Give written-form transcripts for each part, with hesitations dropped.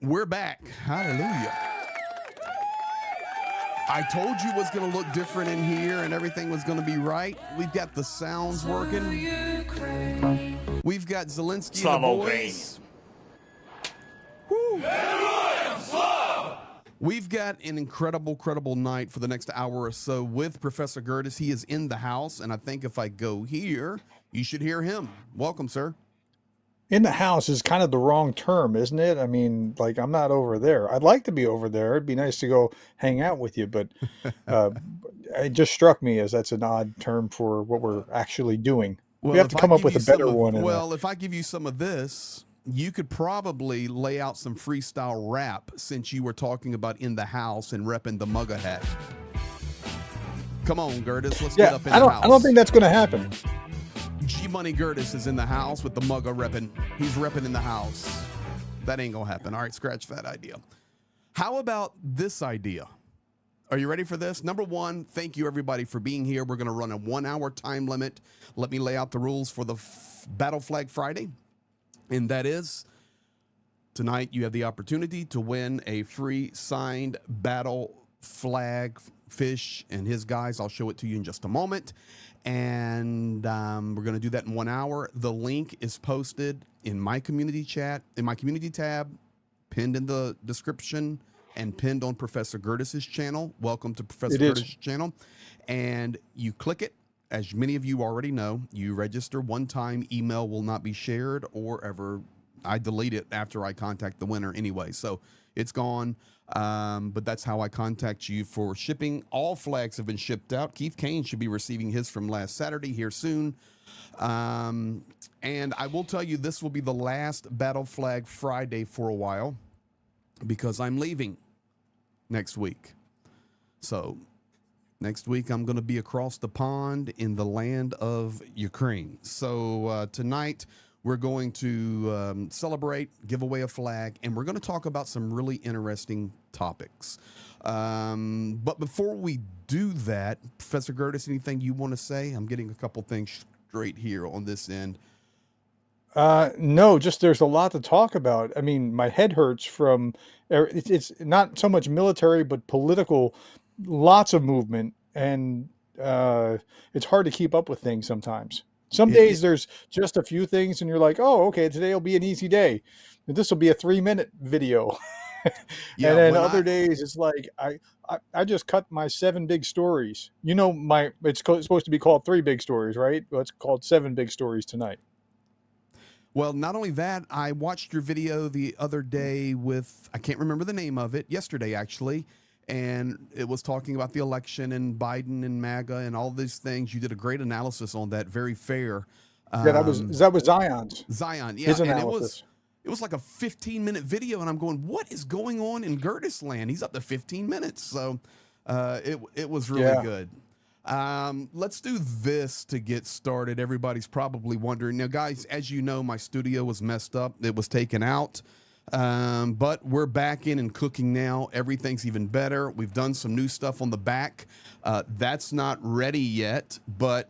We're back. Hallelujah. I told you it was going to look different in here and everything was going to be right. We've got the sounds working. We've got Zelensky and the boys. Woo. We've got an incredible night for the next hour or so with Professor Gerdes. He is in the house, and I think if I go here, you should hear him. Welcome, sir. In the house is kind of the wrong term, isn't it? I mean, like, I'm not over there. I'd like to be over there. It'd be nice to go hang out with you, but it just struck me as that's an odd term for what we're actually doing. Well, we have to come up with a better one. Well, if I give you some of this, you could probably lay out some freestyle rap since you were talking about in the house and repping the mugga hat. Come on, Gerdes, let's get up in the house. I don't think that's going to happen. G-Money Gerdes is in the house with the mugga repping. He's repping in the house. That ain't going to happen. All right, scratch that idea. How about this idea? Are you ready for this? Number one, thank you, everybody, for being here. We're going to run a 1 hour time limit. Let me lay out the rules for the Battle Flag Friday. And that is, tonight you have the opportunity to win a free signed battle flag. Fish and his guys. I'll show it to you in just a moment. And we're going to do that in 1 hour. The link is posted in my community chat, in my community tab, pinned in the description and pinned on Professor Gerdes' channel. Welcome to Professor Gerdes' channel. And you click it. As many of you already know, you register one time. Email will not be shared or ever. I delete it after I contact the winner anyway. So it's gone. But that's how I contact you for shipping. All flags have been shipped out. Keith Kane should be receiving his from last Saturday here soon. And I will tell you, this will be the last Battle Flag Friday for a while because I'm leaving next week. So next week, I'm going to be across the pond in the land of Ukraine. So tonight, we're going to celebrate, give away a flag, and we're going to talk about some really interesting topics. But before we do that, Professor Gerdes, anything you want to say? I'm getting a couple things straight here on this end. No, just there's a lot to talk about. I mean, my head hurts from, it's not so much military, but political, lots of movement, and it's hard to keep up with things sometimes. Some days there's just a few things and you're like, oh, okay, today will be an easy day. This will be a 3-minute video. Yeah, and then other days it's like, I just cut my 7 big stories. You know, it's supposed to be called 3 big stories, right? Well, it's called 7 big stories tonight. Well, not only that, I watched your video the other day with, I can't remember the name of it, yesterday actually, and it was talking about the election and Biden and MAGA and all these things. You did a great analysis on that, very fair. Yeah, that was Zion's. Zion, yeah, his and analysis. it was like a 15-minute video, and I'm going, what is going on in Gerdes land? He's up to 15 minutes, so it was really good. Let's do this to get started. Everybody's probably wondering. Now, guys, as you know, my studio was messed up. It was taken out. But we're back in and cooking now. Everything's even better. We've done some new stuff on the back. That's not ready yet, but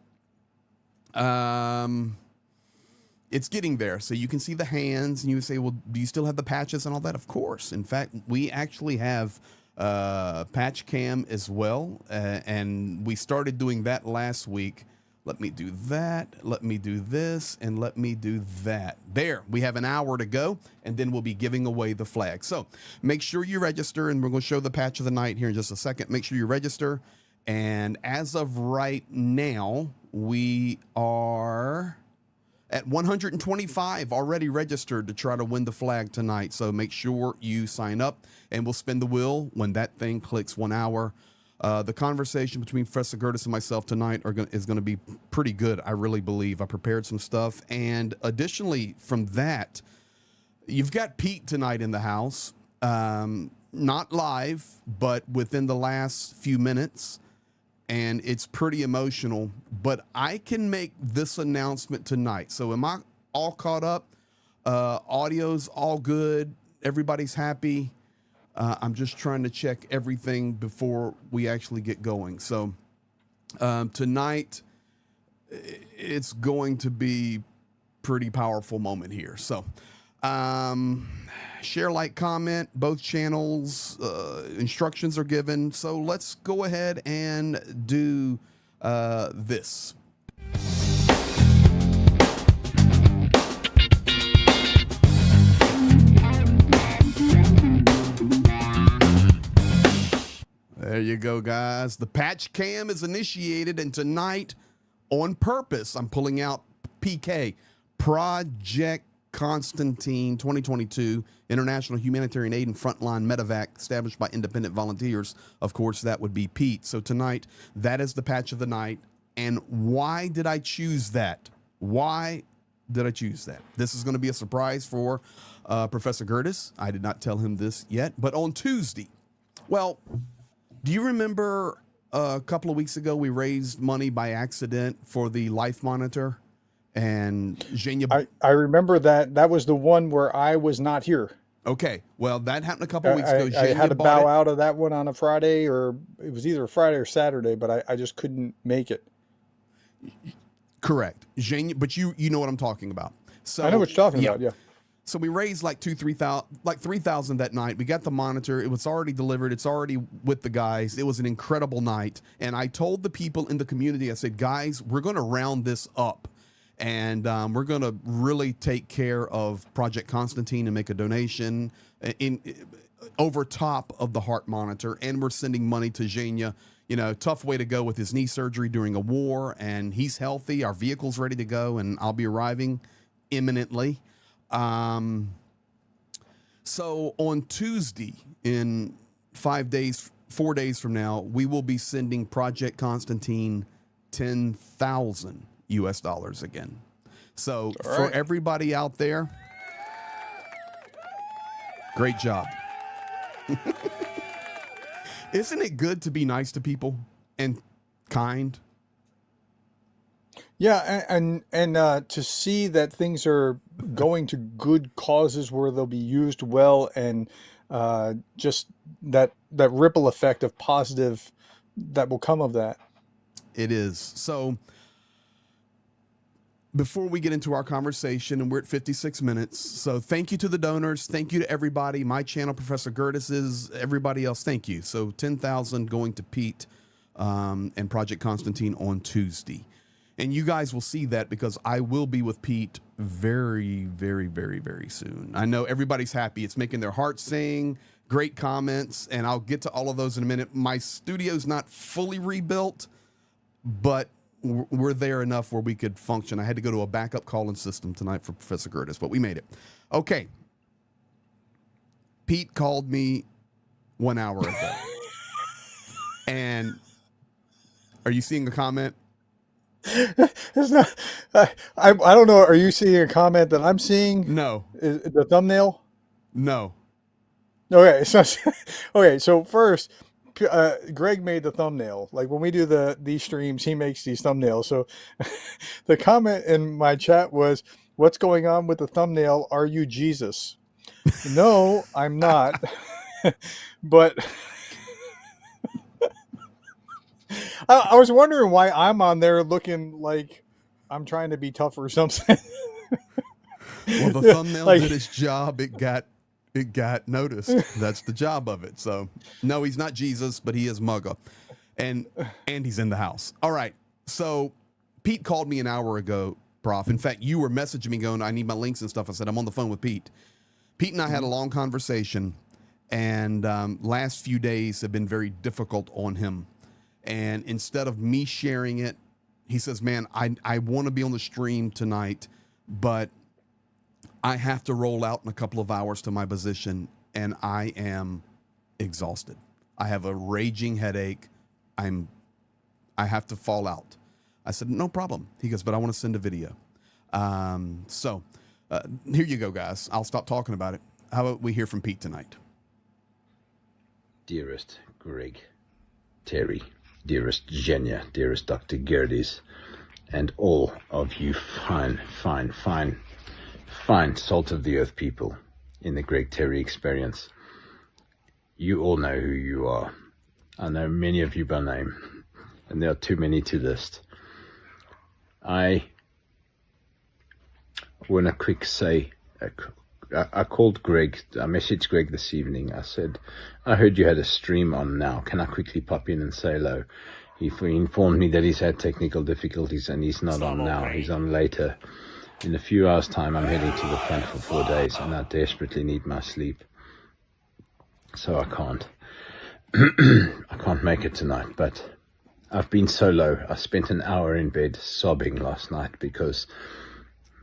it's getting there. So you can see the hands, and you say, well, do you still have the patches and all that? Of course. In fact, we actually have patch cam as well, and we started doing that last week. Let me do that. Let me do this, and let me do that. There, we have an hour to go, and then we'll be giving away the flag. So make sure you register, and we're going to show the patch of the night here in just a second. Make sure you register. And as of right now, we are at 125 already registered to try to win the flag tonight. So make sure you sign up, and we'll spin the wheel when that thing clicks 1 hour. The conversation between Professor Gerdes and myself tonight is going to be pretty good, I really believe. I prepared some stuff. And additionally, from that, you've got Pete tonight in the house. Not live, but within the last few minutes. And it's pretty emotional. But I can make this announcement tonight. So am I all caught up? Audio's all good. Everybody's happy. I'm just trying to check everything before we actually get going. So tonight, it's going to be pretty powerful moment here. So Share, like, comment, both channels. Instructions are given. So let's go ahead and do this. There you go, guys. The patch cam is initiated, and tonight, on purpose, I'm pulling out PK, Project Constantine 2022, International Humanitarian Aid and Frontline Medevac, established by independent volunteers. Of course, that would be Pete. So tonight, that is the patch of the night. And why did I choose that? Why did I choose that? This is going to be a surprise for Professor Gerdes. I did not tell him this yet, but on Tuesday, well, do you remember a couple of weeks ago we raised money by accident for the life monitor? And I remember that. That was the one where I was not here. Okay, well, that happened a couple of weeks ago. I had to bow out of that one on a Friday, or it was either a Friday or Saturday, but I just couldn't make it. Correct. But you know what I'm talking about. So I know what you're talking about, yeah. So we raised like 3,000 that night. We got the monitor. It was already delivered. It's already with the guys. It was an incredible night. And I told the people in the community, I said, guys, we're going to round this up. And we're going to really take care of Project Constantine and make a donation over top of the heart monitor. And we're sending money to Zhenya. You know, tough way to go with his knee surgery during a war. And he's healthy. Our vehicle's ready to go. And I'll be arriving imminently. So on Tuesday, in 4 days from now, we will be sending Project Constantine $10,000 again. So for everybody out there, great job. Isn't it good to be nice to people and kind? Yeah, and to see that things are going to good causes where they'll be used well, and just that ripple effect of positive that will come of that. It is. So before we get into our conversation, and we're at 56 minutes, so thank you to the donors. Thank you to everybody. My channel, Professor Gerdes, everybody else, thank you. So 10,000 going to Pete and Project Constantine on Tuesday. And you guys will see that because I will be with Pete very, very, very, very soon. I know everybody's happy. It's making their hearts sing. Great comments. And I'll get to all of those in a minute. My studio's not fully rebuilt, but we're there enough where we could function. I had to go to a backup calling system tonight for Professor Gerdes, but we made it. Okay. Pete called me 1 hour ago. And are you seeing a comment? It's not. I don't know. Are you seeing a comment that I'm seeing? No. Is the thumbnail? No. Okay. So okay. So first, Greg made the thumbnail. Like when we do these streams, he makes these thumbnails. So the comment in my chat was, "What's going on with the thumbnail? Are you Jesus?" No, I'm not. But I was wondering why I'm on there looking like I'm trying to be tough or something. Well, the thumbnail did its job. It got noticed. That's the job of it. So no, he's not Jesus, but he is Mugga, and he's in the house. All right. So Pete called me an hour ago, Prof. In fact, you were messaging me going, "I need my links and stuff." I said, "I'm on the phone with Pete." Pete and I had a long conversation, and last few days have been very difficult on him. And instead of me sharing it, he says, "Man, I want to be on the stream tonight, but I have to roll out in a couple of hours to my position, and I am exhausted. I have a raging headache. I have to fall out." I said, "No problem." He goes, "But I want to send a video." So here you go, guys. I'll stop talking about it. How about we hear from Pete tonight? Dearest Greg, Terry, dearest Zhenya, dearest Dr. Gerdes, and all of you fine salt of the earth people in the Greg Terry experience. You all know who you are. I know many of you by name, and there are too many to list. I want to I called Greg. I messaged Greg this evening. I said, I heard you had a stream on now. Can I quickly pop in and say hello? He informed me that he's had technical difficulties and he's not on now. He's on later. In a few hours' time, I'm heading to the front for 4 days, and I desperately need my sleep. So I can't. I can't make it tonight, but I've been so low. I spent an hour in bed sobbing last night because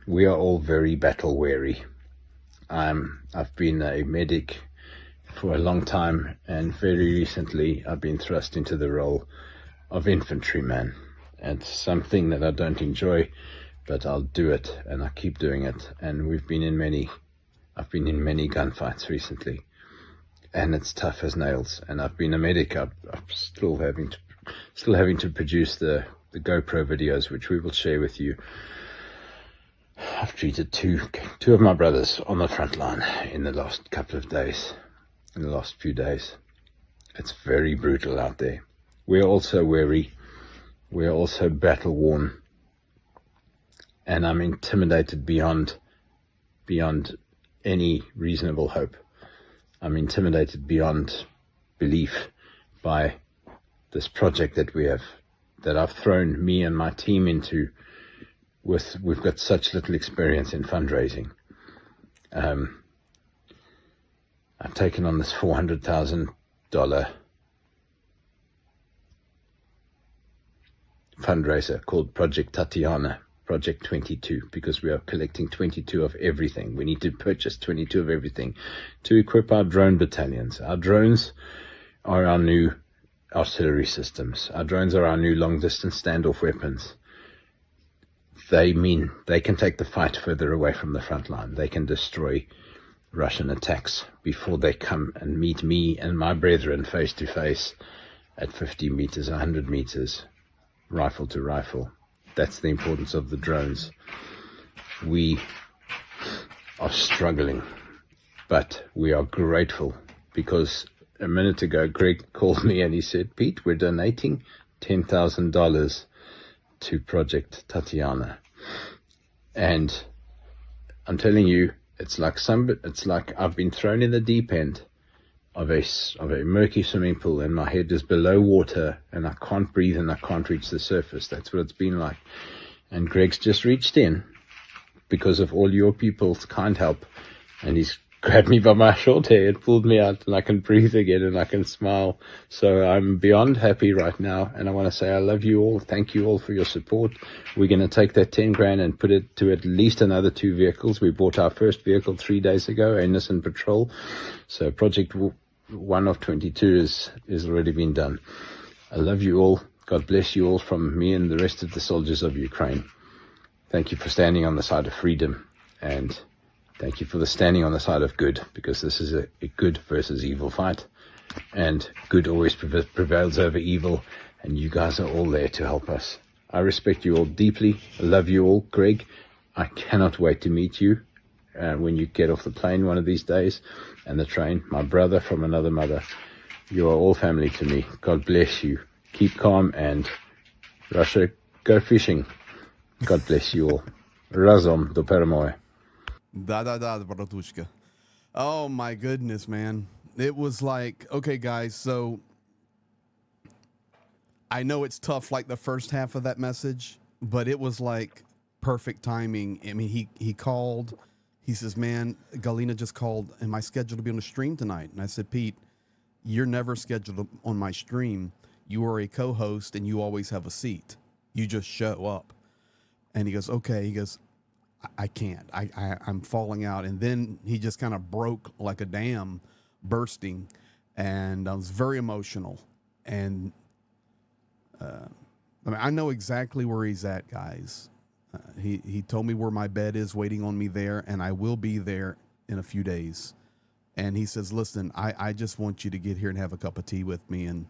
we are all very battle weary. I've been a medic for a long time, and very recently I've been thrust into the role of infantryman. It's something that I don't enjoy, but I'll do it, and I keep doing it. And I've been in many gunfights recently, and it's tough as nails. And I've been a medic. I'm still having to produce the GoPro videos, which we will share with you. I've treated two of my brothers on the front line in the last few days. It's very brutal out there. We're also weary. We're also battle worn. And I'm intimidated beyond any reasonable hope. I'm intimidated beyond belief by this project that I've thrown me and my team into. We've got such little experience in fundraising. I've taken on this $400,000 fundraiser called Project Tatiana, Project 22, because we are collecting 22 of everything. We need to purchase 22 of everything to equip our drone battalions. Our drones are our new artillery systems. Our drones are our new long-distance standoff weapons. They mean they can take the fight further away from the front line. They can destroy Russian attacks before they come and meet me and my brethren face to face at 50 meters, 100 meters, rifle to rifle. That's the importance of the drones. We are struggling, but we are grateful, because a minute ago Greg called me and he said, Pete, we're donating $10,000 to Project Tatiana. And I'm telling you, it's like I've been thrown in the deep end of a murky swimming pool, and my head is below water, and I can't breathe and I can't reach the surface. That's what it's been like. And Greg's just reached in because of all your people's kind help, and he's grabbed me by my short hair and pulled me out, and I can breathe again and I can smile. So I'm beyond happy right now, and I want to say I love you all. Thank you all for your support. We're going to take that 10 grand and put it to at least another 2 vehicles. We bought our first vehicle 3 days ago, a Nissan Patrol. So project 1 of 22 is already been done. I love you all. God bless you all from me and the rest of the soldiers of Ukraine. Thank you for standing on the side of freedom, and thank you for the standing on the side of good, because this is a good versus evil fight, and good always prevails over evil, and you guys are all there to help us. I respect you all deeply. I love you all. Greg, I cannot wait to meet you when you get off the plane one of these days, and the train. My brother from another mother. You are all family to me. God bless you. Keep calm, and Russia, go fishing. God bless you all. Razom do permoe. Da, bratushka. Oh my goodness, man. It was like, okay, guys, so I know it's tough, like the first half of that message, but it was like perfect timing. I mean, he called, he says, man, Galina just called, am I scheduled to be on the stream tonight? And I said, Pete, you're never scheduled on my stream. You are a co-host and you always have a seat. You just show up. And he goes, okay. He goes, I can't. I'm falling out. And then he just kind of broke like a dam bursting. And I was very emotional. And I mean, I know exactly where he's at, guys. He told me where my bed is waiting on me there, and I will be there in a few days. And he says, listen, I just want you to get here and have a cup of tea with me. And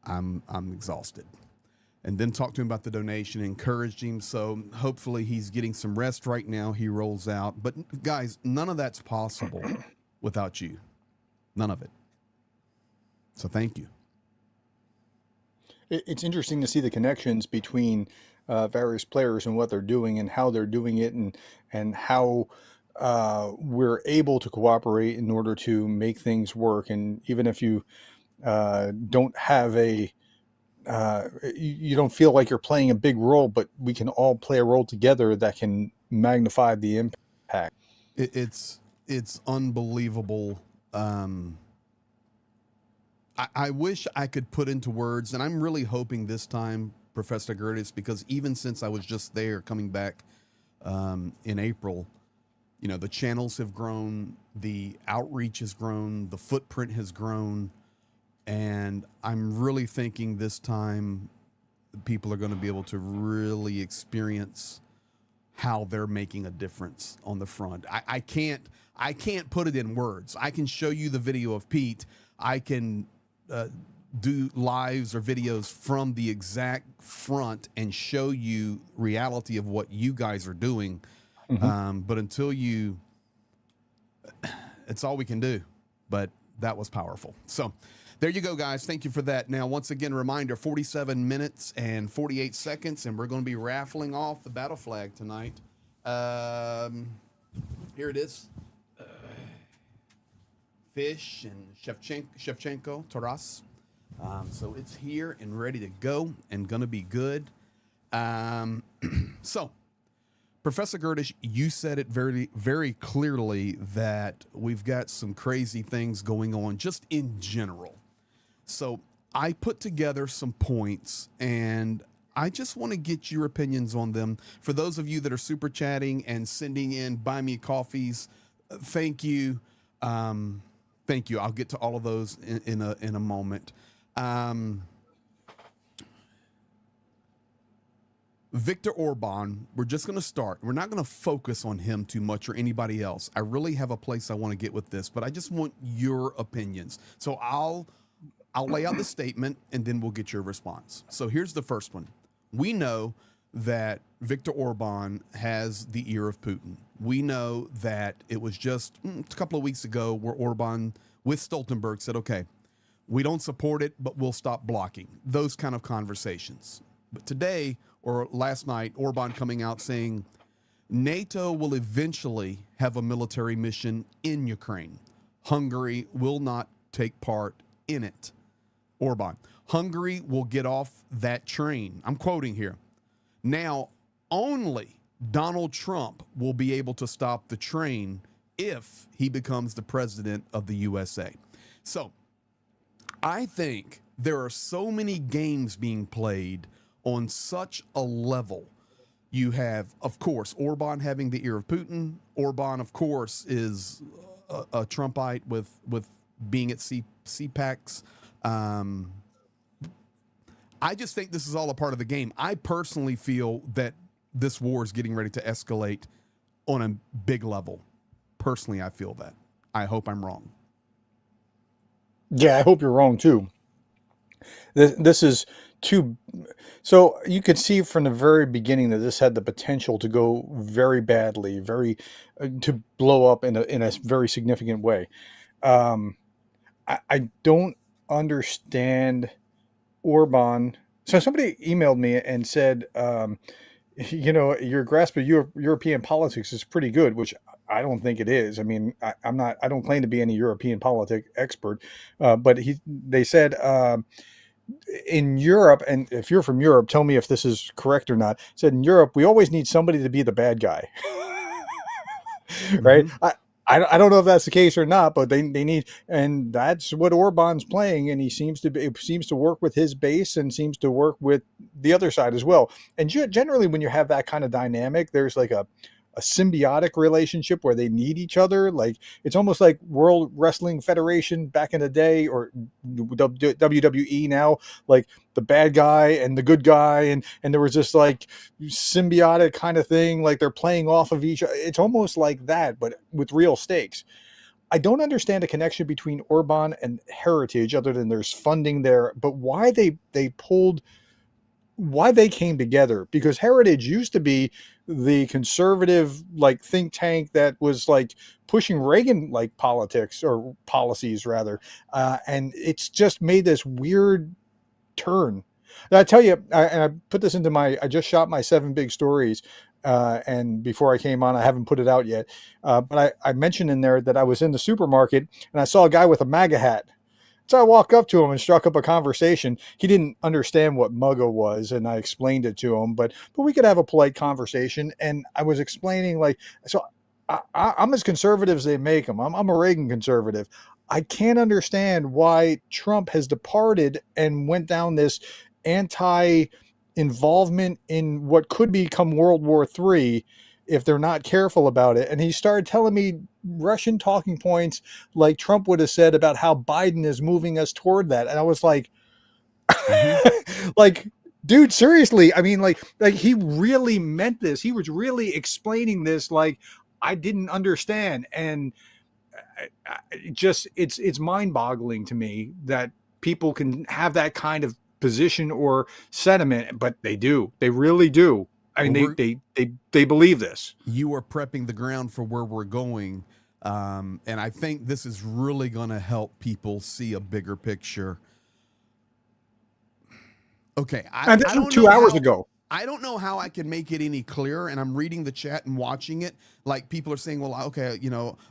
I'm exhausted. And then talked to him about the donation, encouraged him. So hopefully he's getting some rest right now. He rolls out. But guys, none of that's possible without you. None of it. So thank you. It's interesting to see the connections between various players and what they're doing and how they're doing it, and how we're able to cooperate in order to make things work. And even if you don't have you don't feel like you're playing a big role, but we can all play a role together that can magnify the impact. It's unbelievable. I wish I could put into words, and I'm really hoping this time, Professor Gerdes, because even since I was just there coming back in April, the channels have grown, the outreach has grown, the footprint has grown, and I'm really thinking this time people are going to be able to really experience how they're making a difference on the front. I can't put it in words. I can show you the video of Pete. I can do lives or videos from the exact front and show you reality of what you guys are doing. But until it's all we can do. But that was powerful. So there you go, guys. Thank you for that. Now, once again, reminder, 47 minutes and 48 seconds, and we're going to be raffling off the battle flag tonight. Here it is. Fish and Shevchenko, Taras. So it's here and ready to go and going to be good. So, Professor Gerdes, you said it very, very clearly that we've got some crazy things going on just in general. So I put together some points, and I just want to get your opinions on them. For those of you that are super chatting and sending in buy me coffees, thank you. Thank you. I'll get to all of those in a moment. Viktor Orban, we're just going to start. We're not going to focus on him too much or anybody else. I really have a place I want to get with this, but I just want your opinions. So I'll lay out the statement and then we'll get your response. So here's the first one. We know that Viktor Orban has the ear of Putin. We know that it was just a couple of weeks ago where Orban with Stoltenberg said, okay, we don't support it, but we'll stop blocking. Those kind of conversations. But today, or last night, Orban coming out saying NATO will eventually have a military mission in Ukraine. Hungary will not take part in it. Orban, Hungary will get off that train. I'm quoting here. Now, only Donald Trump will be able to stop the train if he becomes the president of the USA. So I think there are so many games being played on such a level. You have, of course, Orban having the ear of Putin. Orban, of course, is a Trumpite with being at CPACs. I just think this is all a part of the game. I personally feel that this war is getting ready to escalate on a big level. Personally, I feel that. I hope I'm wrong. Yeah, I hope you're wrong too. This is too. So you could see from the very beginning that this had the potential to go very badly, to blow up in a very significant way. I don't understand Orban. So somebody emailed me and said, your grasp of European politics is pretty good, which I don't think it is. I mean, I don't claim to be any European politic expert, but they said in Europe, and if you're from Europe, tell me if this is correct or not. Said in Europe, we always need somebody to be the bad guy, right? Mm-hmm. I don't know if that's the case or not, but they need, and that's what Orban's playing, and he seems to work with his base and seems to work with the other side as well. And generally, when you have that kind of dynamic, there's like a symbiotic relationship where they need each other. Like it's almost like World Wrestling Federation back in the day, or WWE now, like the bad guy and the good guy, and there was this like symbiotic kind of thing, like they're playing off of each other. It's almost like that, but with real stakes. I don't understand the connection between Orban and Heritage other than there's funding there, but why they came together, because Heritage used to be the conservative like think tank that was like pushing Reagan like politics or policies rather, and it's just made this weird turn. I tell you, and I put this into I just shot my 7 big stories. And before I came on, I haven't put it out yet. But I mentioned in there that I was in the supermarket and I saw a guy with a MAGA hat. So I walked up to him and struck up a conversation. He didn't understand what MUGA was, and I explained it to him. But we could have a polite conversation. And I was explaining, like, so I'm as conservative as they make them. I'm a Reagan conservative. I can't understand why Trump has departed and went down this anti-involvement in what could become World War III if they're not careful about it. And he started telling me Russian talking points like Trump would have said about how Biden is moving us toward that. And I was like, like, dude, seriously. I mean, like he really meant this. He was really explaining this like I didn't understand. And it's mind-boggling to me that people can have that kind of position or sentiment, but they really do. I mean, they believe this. You are prepping the ground for where we're going, and I think this is really going to help people see a bigger picture. Okay, I don't 2 hours ago. I don't know how I can make it any clearer, and I'm reading the chat and watching it. Like, people are saying, well, okay,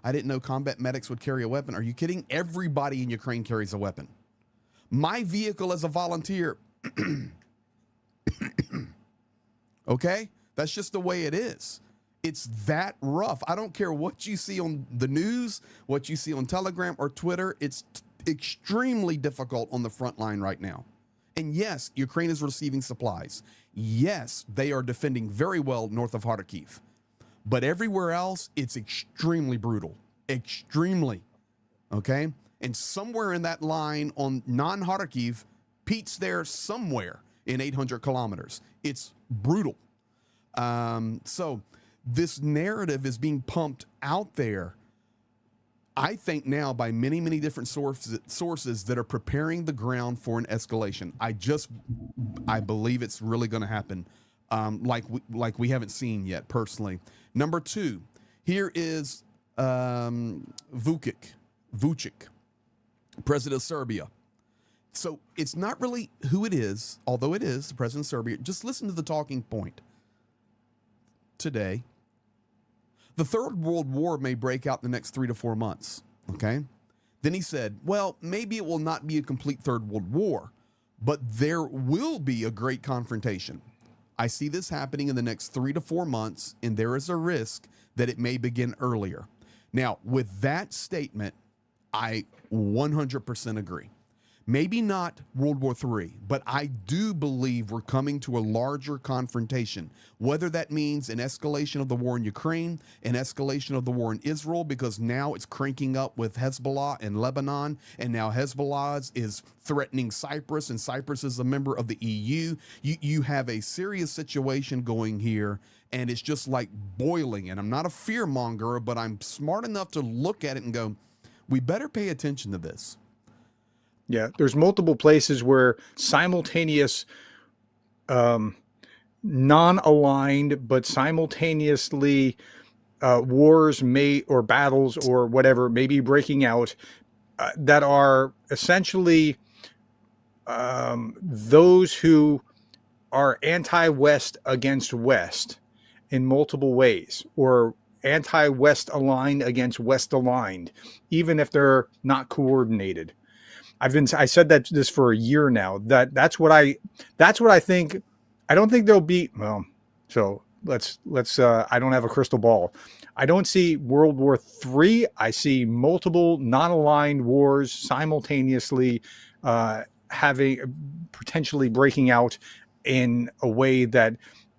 I didn't know combat medics would carry a weapon. Are you kidding? Everybody in Ukraine carries a weapon. My vehicle as a volunteer. Okay? That's just the way it is. It's that rough. I don't care what you see on the news, what you see on Telegram or Twitter. It's extremely difficult on the front line right now. And yes, Ukraine is receiving supplies. Yes, they are defending very well north of Kharkiv. But everywhere else, it's extremely brutal. Extremely. Okay? And somewhere in that line on non-Kharkiv, Pete's there somewhere in 800 kilometers. It's brutal. So this narrative is being pumped out there, I think now, by many, many different sources that are preparing the ground for an escalation. I believe it's really going to happen, like we haven't seen yet, personally. Number 2, here is Vučić, president of Serbia. So it's not really who it is, although it is the president of Serbia. Just listen to the talking point. Today, the Third World War may break out in the next 3 to 4 months, okay? Then he said, well, maybe it will not be a complete Third World War, but there will be a great confrontation. I see this happening in the next 3 to 4 months, and there is a risk that it may begin earlier. Now, with that statement, I 100% agree. Maybe not World War III, but I do believe we're coming to a larger confrontation, whether that means an escalation of the war in Ukraine, an escalation of the war in Israel, because now it's cranking up with Hezbollah in Lebanon, and now Hezbollah is threatening Cyprus, and Cyprus is a member of the EU. You have a serious situation going here, and it's just like boiling. And I'm not a fear monger, but I'm smart enough to look at it and go, we better pay attention to this. Yeah, there's multiple places where simultaneous, non-aligned, but simultaneously wars or battles or whatever may be breaking out that are essentially those who are anti-West against West in multiple ways, or anti-West aligned against West aligned, even if they're not coordinated. I said this for a year now. That's what I think. I don't think there'll be, well, so let's I don't have a crystal ball. I don't see World War III. I see multiple non-aligned wars simultaneously potentially breaking out in a way that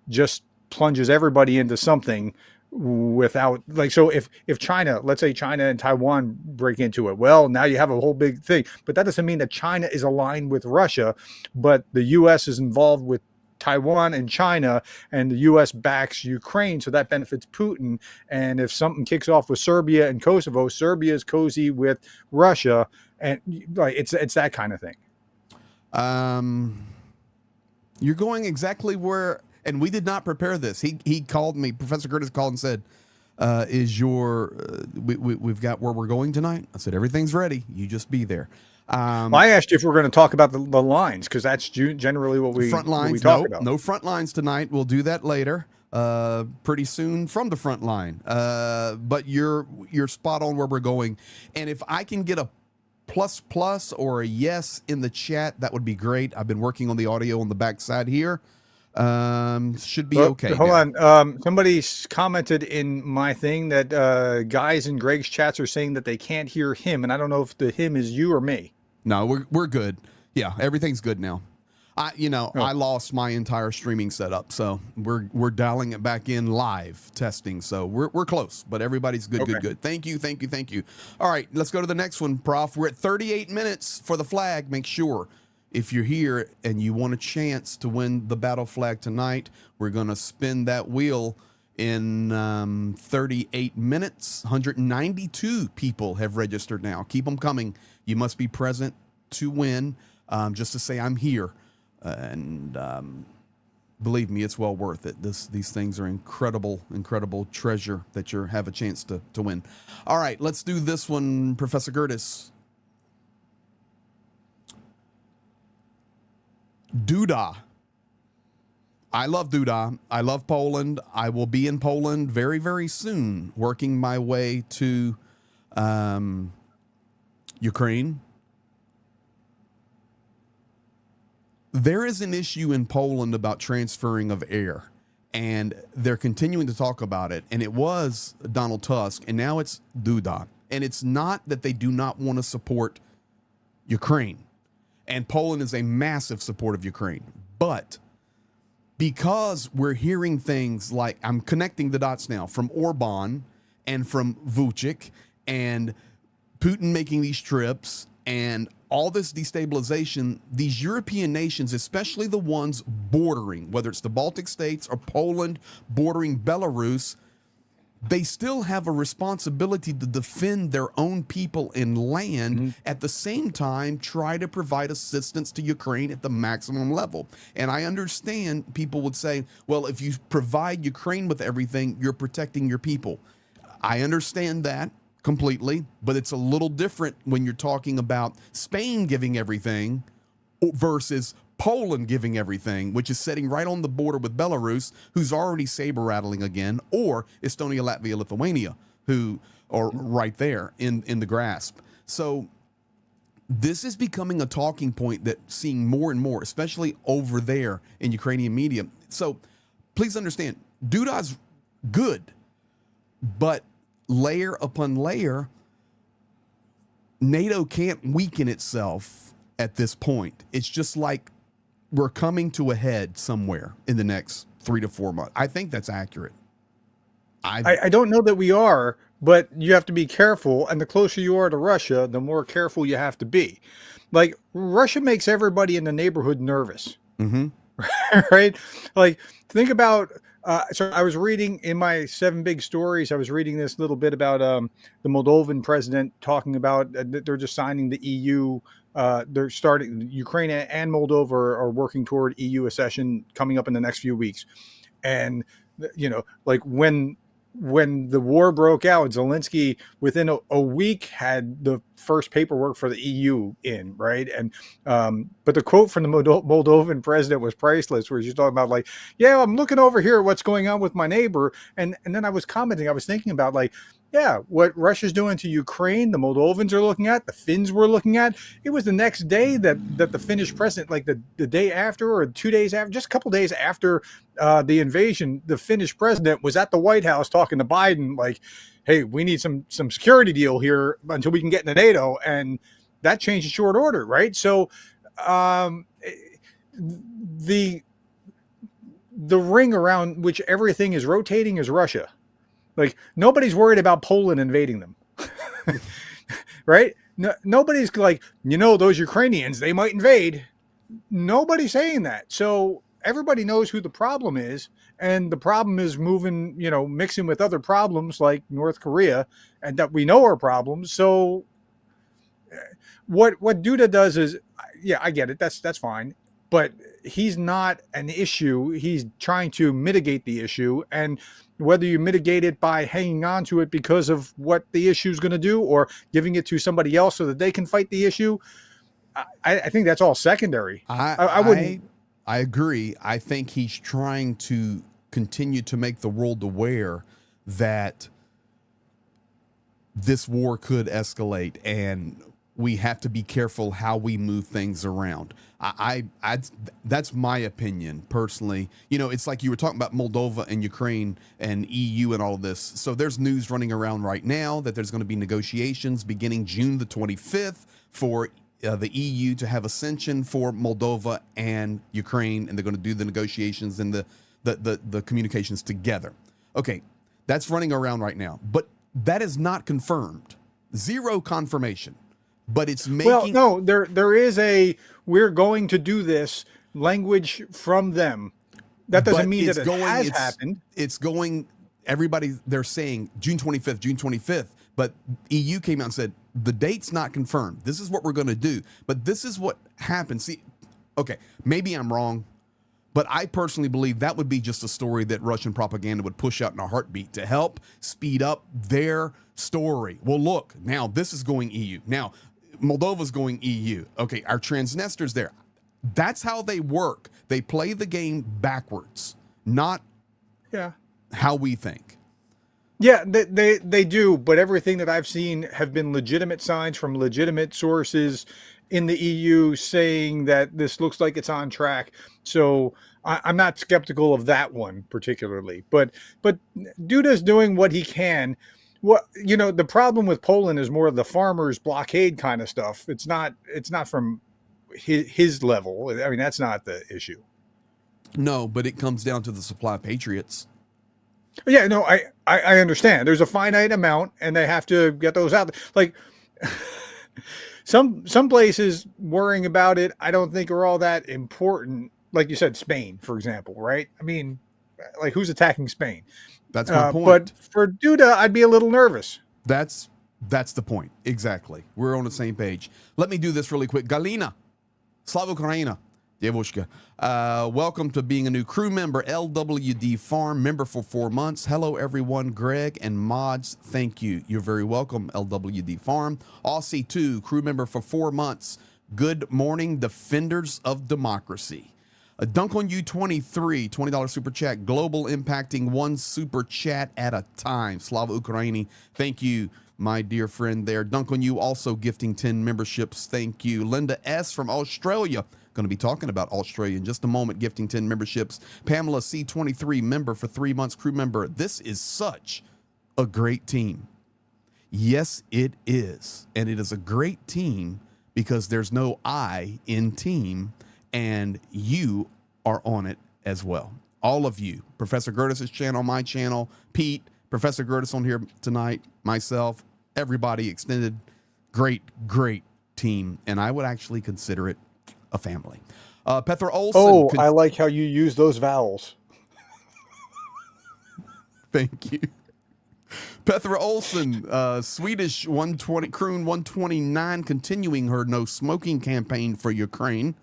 just plunges everybody into something without, like, so if China, let's say China and Taiwan break into it, well, now you have a whole big thing, but that doesn't mean that China is aligned with Russia, but the US is involved with Taiwan and China, and the US backs Ukraine, so that benefits Putin. And if something kicks off with Serbia and Kosovo, Serbia is cozy with Russia, and like it's that kind of thing. You're going exactly where. And we did not prepare this. He called me. Professor Gerdes called and said, we've got where we're going tonight? I said, everything's ready. You just be there. Well, I asked you if we're going to talk about the lines, because that's generally what we Front lines, talk no, about. no front lines tonight. We'll do that later, pretty soon from the front line. But you're spot on where we're going. And if I can get a plus or a yes in the chat, that would be great. I've been working on the audio on the backside here. Should be okay. Hold on. Somebody's commented in my thing that guys in Greg's chats are saying that they can't hear him, and I don't know if the him is you or me. No, we're good. Yeah, everything's good now. I lost my entire streaming setup, so we're dialing it back in live testing. So we're close, but everybody's good, Okay. good. Thank you. All right, let's go to the next one, Prof. We're at 38 minutes for the flag. Make sure if you're here and you want a chance to win the battle flag tonight, we're gonna spin that wheel in 38 minutes. 192 people have registered now. Keep them coming. You must be present to win, just to say I'm here. And believe me, it's well worth it. These things are incredible treasure that you have a chance to win. All right, let's do this one, Professor Gerdes. Duda. I love Duda. I love Poland. I will be in Poland very, very soon, working my way to Ukraine. There is an issue in Poland about transferring of air, and they're continuing to talk about it. And it was Donald Tusk, and now it's Duda. And it's not that they do not want to support Ukraine. And Poland is a massive support of Ukraine. But because we're hearing things like, I'm connecting the dots now, from Orban and from Vucic and Putin making these trips and all this destabilization, these European nations, especially the ones bordering, whether it's the Baltic states or Poland bordering Belarus, they still have a responsibility to defend their own people and land, at the same time try to provide assistance to Ukraine at the maximum level. And I understand people would say, well, if you provide Ukraine with everything, you're protecting your people. I understand that completely, but it's a little different when you're talking about Spain giving everything versus Poland giving everything, which is sitting right on the border with Belarus, who's already saber rattling again, or Estonia, Latvia, Lithuania, who are right there in the grasp. So this is becoming a talking point that seeing more and more, especially over there in Ukrainian media. So please understand, Duda's good, but layer upon layer, NATO can't weaken itself at this point. It's just like we're coming to a head somewhere in the next 3 to 4 months. I think that's accurate. I don't know that we are, but you have to be careful. And the closer you are to Russia, the more careful you have to be. Like, Russia makes everybody in the neighborhood nervous. Right? Like, think about, so I was reading in my 7 big stories, I was reading this little bit about the Moldovan president talking about that they're just signing the EU. They're starting, Ukraine and Moldova are working toward EU accession coming up in the next few weeks. And, like when the war broke out, Zelensky within a week had the first paperwork for the EU in, right? And but the quote from the Moldovan president was priceless, where she's talking about like, yeah, I'm looking over here at what's going on with my neighbor, and then I was commenting, I was thinking about like, yeah, what Russia's doing to Ukraine, the Moldovans are looking at, the Finns were looking at. It was the next day that the Finnish president, like the day after or 2 days after, just a couple days after the invasion, the Finnish president was at the White House talking to Biden, like, hey, we need some security deal here until we can get into NATO. And that changed in short order, right? So the ring around which everything is rotating is Russia. Like, nobody's worried about Poland invading them, right? No, nobody's like, those Ukrainians, they might invade. Nobody's saying that. So everybody knows who the problem is. And the problem is moving, mixing with other problems like North Korea, and that we know are problems. So what Duda does is, yeah, I get it. That's fine. But he's not an issue. He's trying to mitigate the issue. And whether you mitigate it by hanging on to it because of what the issue is going to do, or giving it to somebody else so that they can fight the issue, I think that's all secondary. I, I wouldn't. I agree. I think he's trying to continue to make the world aware that this war could escalate and we have to be careful how we move things around. That's my opinion personally. You know, it's like you were talking about Moldova and Ukraine and EU and all of this. So there's news running around right now that there's going to be negotiations beginning June the 25th for the EU to have ascension for Moldova and Ukraine, and they're going to do the negotiations and the communications together. Okay, that's running around right now, but that is not confirmed. Zero confirmation. But it's making... Well, no, there is a we're going to do this language from them. That doesn't mean that it has happened. It's going, everybody, they're saying June 25th, but EU came out and said, the date's not confirmed. This is what we're going to do. But this is what happened. See, okay, maybe I'm wrong, but I personally believe that would be just a story that Russian propaganda would push out in a heartbeat to help speed up their story. Well, look, now this is going EU. Now, Moldova's going EU. Okay, our Transnister's there. That's how they work. They play the game backwards, not how we think. Yeah, they do, but everything that I've seen have been legitimate signs from legitimate sources in the EU saying that this looks like it's on track. So I'm not skeptical of that one particularly. But Duda's doing what he can. What, you know, the problem with Poland is more of the farmers blockade kind of stuff. It's not from his level. I mean, that's not the issue. No, but it comes down to the supply of patriots. Yeah, no, I understand. There's a finite amount, and they have to get those out. Like some places worrying about it, I don't think are all that important. Like you said, Spain, for example, right? I mean, like who's attacking Spain? That's my point. But for Duda, I'd be a little nervous. That's the point. Exactly. We're on the same page. Let me do this really quick. Galina, Slava Ukraina, Devushka. Welcome to being a new crew member, LWD Farm, member for 4 months. Hello, everyone. Greg and Mods, thank you. You're very welcome, LWD Farm. Aussie 2, crew member for 4 months. Good morning, defenders of democracy. A Dunk on You 23, $20 super chat. Global impacting one super chat at a time. Slava Ukraini, thank you, my dear friend there. Dunk on You also gifting 10 memberships. Thank you. Linda S. from Australia. Going to be talking about Australia in just a moment, gifting 10 memberships. Pamela C23, member for 3 months, crew member. This is such a great team. Yes, it is. And it is a great team because there's no I in team. And you are on it as well. All of you. Professor Gerdes' channel, my channel, Pete, Professor Gerdes on here tonight, myself, everybody extended. Great, great team. And I would actually consider it a family. Petra Olson. Oh, I like how you use those vowels. Thank you. Petra Olson, Swedish 120, Kroon 129, continuing her no smoking campaign for Ukraine.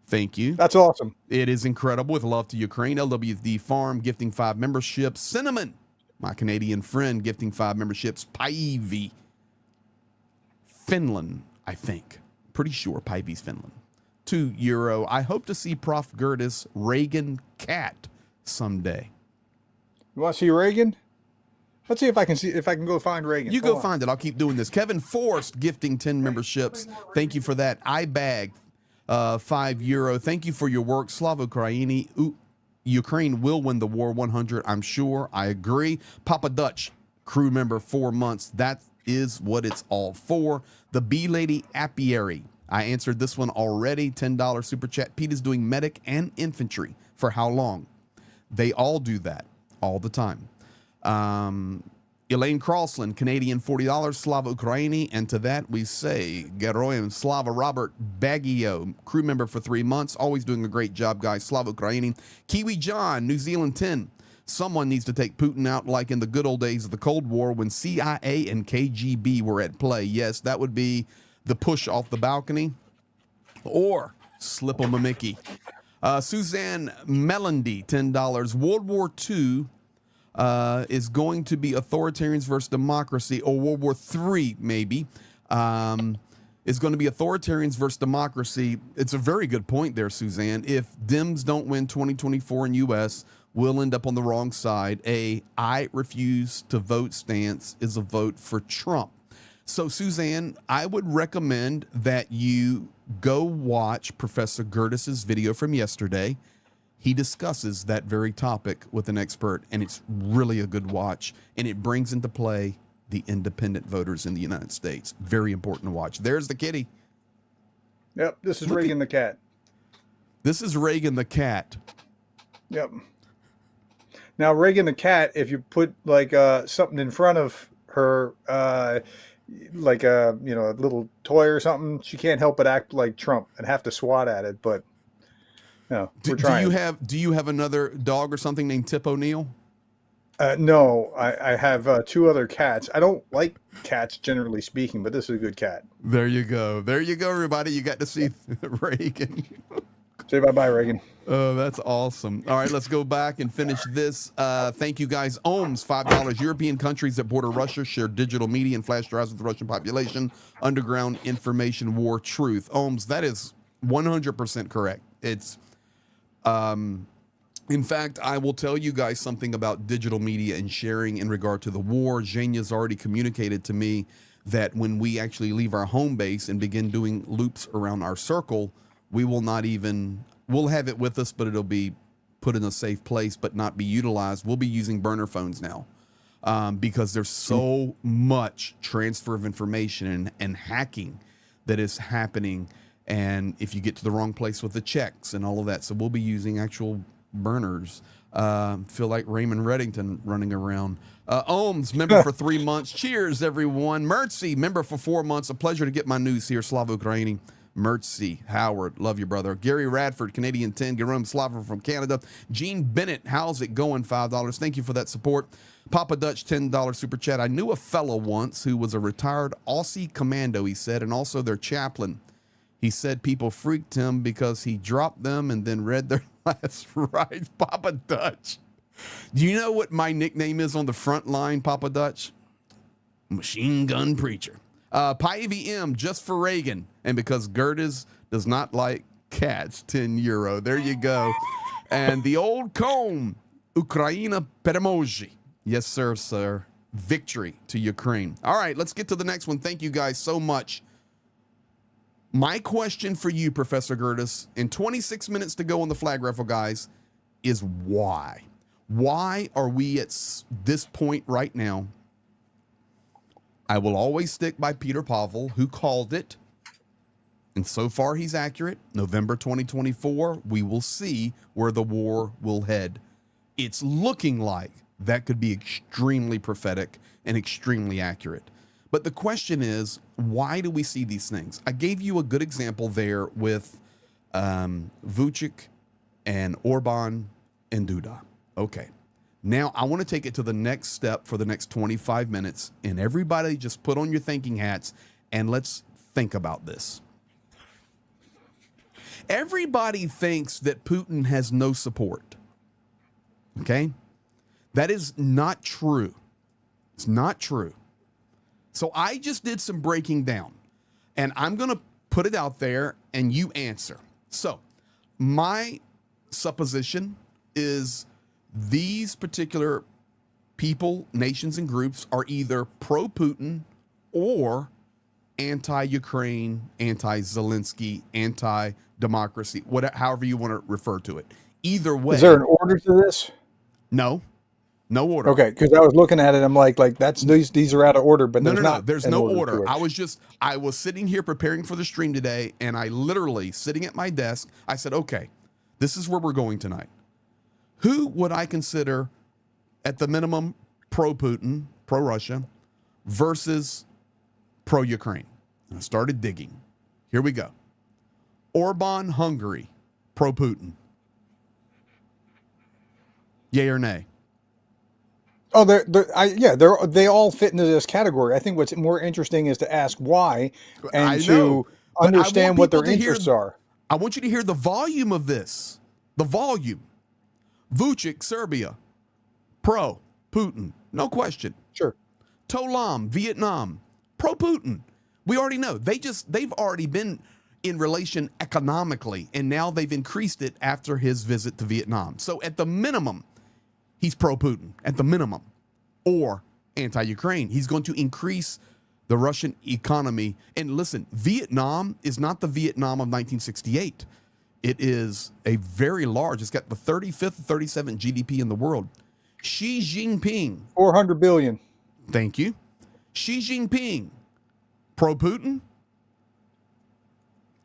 Thank you. That's awesome. It is incredible. With love to Ukraine. LWD Farm gifting 5 memberships. Cinnamon, my Canadian friend, gifting 5 memberships. Päivi, Finland, I think. Pretty sure Päivi's Finland. €2. I hope to see Prof. Gerdes Reagan cat someday. You want to see Reagan? Let's see if I can go find Reagan. You go find it. I'll keep doing this. Kevin Forrest gifting 10 memberships. Thank you for that. iBag. €5. Thank you for your work. Slava Ukraini. Ukraine will win the war 100. I'm sure. I agree. Papa Dutch, crew member 4 months. That is what it's all for. The Bee Lady Apiary. I answered this one already. $10 super chat. Pete is doing medic and infantry. For how long? They all do that all the time. Elaine Crossland, Canadian, $40, Slava Ukraini, and to that we say Geroim Slava Robert Baggio, crew member for 3 months, always doing a great job, guys. Slava Ukraini. Kiwi John, New Zealand, 10. Someone needs to take Putin out like in the good old days of the Cold War when CIA and KGB were at play. Yes, that would be the push off the balcony or slip him a Mickey. Suzanne Melandy, $10. World War II is going to be authoritarians versus democracy, or World War III, maybe. is going to be authoritarians versus democracy. It's a very good point there, Suzanne. If Dems don't win 2024 in U.S., we'll end up on the wrong side. I refuse to vote stance is a vote for Trump. So, Suzanne, I would recommend that you go watch Professor Gerdes' video from yesterday. He discusses that very topic with an expert, and it's really a good watch, and it brings into play the independent voters in the United States. Very important to watch. There's the kitty. Yep, this is Reagan the cat. This is Reagan the cat. Yep. Now, Reagan the cat, if you put like something in front of her, like a a little toy or something, she can't help but act like Trump and have to swat at it. But no, we're trying. Do you have another dog or something named Tip O'Neill? No, I have 2 other cats. I don't like cats generally speaking, but this is a good cat. There you go. There you go, everybody. You got to see Reagan. Say bye-bye, Reagan. Oh, that's awesome. All right, let's go back and finish this. Thank you, guys. Ohms, $5. European countries that border Russia share digital media and flash drives with the Russian population. Underground information war truth. Ohms, that is 100% correct. It's, in fact, I will tell you guys something about digital media and sharing in regard to the war. Zhenya's already communicated to me that when we actually leave our home base and begin doing loops around our circle, we will not even, we'll have it with us, but it'll be put in a safe place, but not be utilized. We'll be using burner phones now because there's so much transfer of information and hacking that is happening. And if you get to the wrong place with the checks and all of that, so we'll be using actual burners. Feel like Raymond Reddington running around. Ohms, member for 3 months. Cheers, everyone. Mertzy, member for 4 months. A pleasure to get my news here. Slava Ukraini. Mertzy, Howard, love you, brother. Gary Radford, Canadian 10. Jerome Slava from Canada. Gene Bennett, how's it going? $5. Thank you for that support. Papa Dutch, $10 super chat. I knew a fellow once who was a retired Aussie commando, he said, and also their chaplain. He said people freaked him because he dropped them and then read their last rites. Papa Dutch. Do you know what my nickname is on the front line, Papa Dutch? Machine Gun Preacher. Pi AVM, just for Reagan. And because Gerdes does not like cats, €10. There you go. And the old comb, Ukraina Peremoji. Yes, sir. Victory to Ukraine. All right, let's get to the next one. Thank you guys so much. My question for you, Professor Gerdes, in 26 minutes to go on the flag raffle, guys, is why? Why are we at this point right now? I will always stick by Peter Pavel, who called it, and so far he's accurate. November 2024, we will see where the war will head. It's looking like that could be extremely prophetic and extremely accurate. But the question is, why do we see these things? I gave you a good example there with Vucic and Orban and Duda. Okay. Now I want to take it to the next step for the next 25 minutes, and everybody just put on your thinking hats and let's think about this. Everybody thinks that Putin has no support. Okay? That is not true. It's not true. So I just did some breaking down, and I'm going to put it out there and you answer. So my supposition is these particular people, nations, and groups are either pro-Putin or anti-Ukraine, anti-Zelensky, anti-democracy, however you want to refer to it. Either way. Is there an order to this? No order. Okay, because I was looking at it, I'm like that's these are out of order, but there's no order. I was sitting here preparing for the stream today, and I literally sitting at my desk, I said, okay, this is where we're going tonight. Who would I consider at the minimum pro-Putin, pro-Russia versus pro-Ukraine? I started digging. Here we go. Orban, Hungary, pro-Putin. Yay or nay? Oh, they all fit into this category. I think what's more interesting is to ask why and to understand what their interests are. I want you to hear the volume of this. The volume. Vucic, Serbia, pro-Putin, no question. Sure. Tolam, Vietnam, pro-Putin. We already know. They've already been in relation economically, and now they've increased it after his visit to Vietnam. So at the minimum, he's pro-Putin, at the minimum, or anti-Ukraine. He's going to increase the Russian economy. And listen, Vietnam is not the Vietnam of 1968. It is a very large, it's got the 35th, 37th GDP in the world. Xi Jinping. 400 billion. Thank you. Xi Jinping, pro-Putin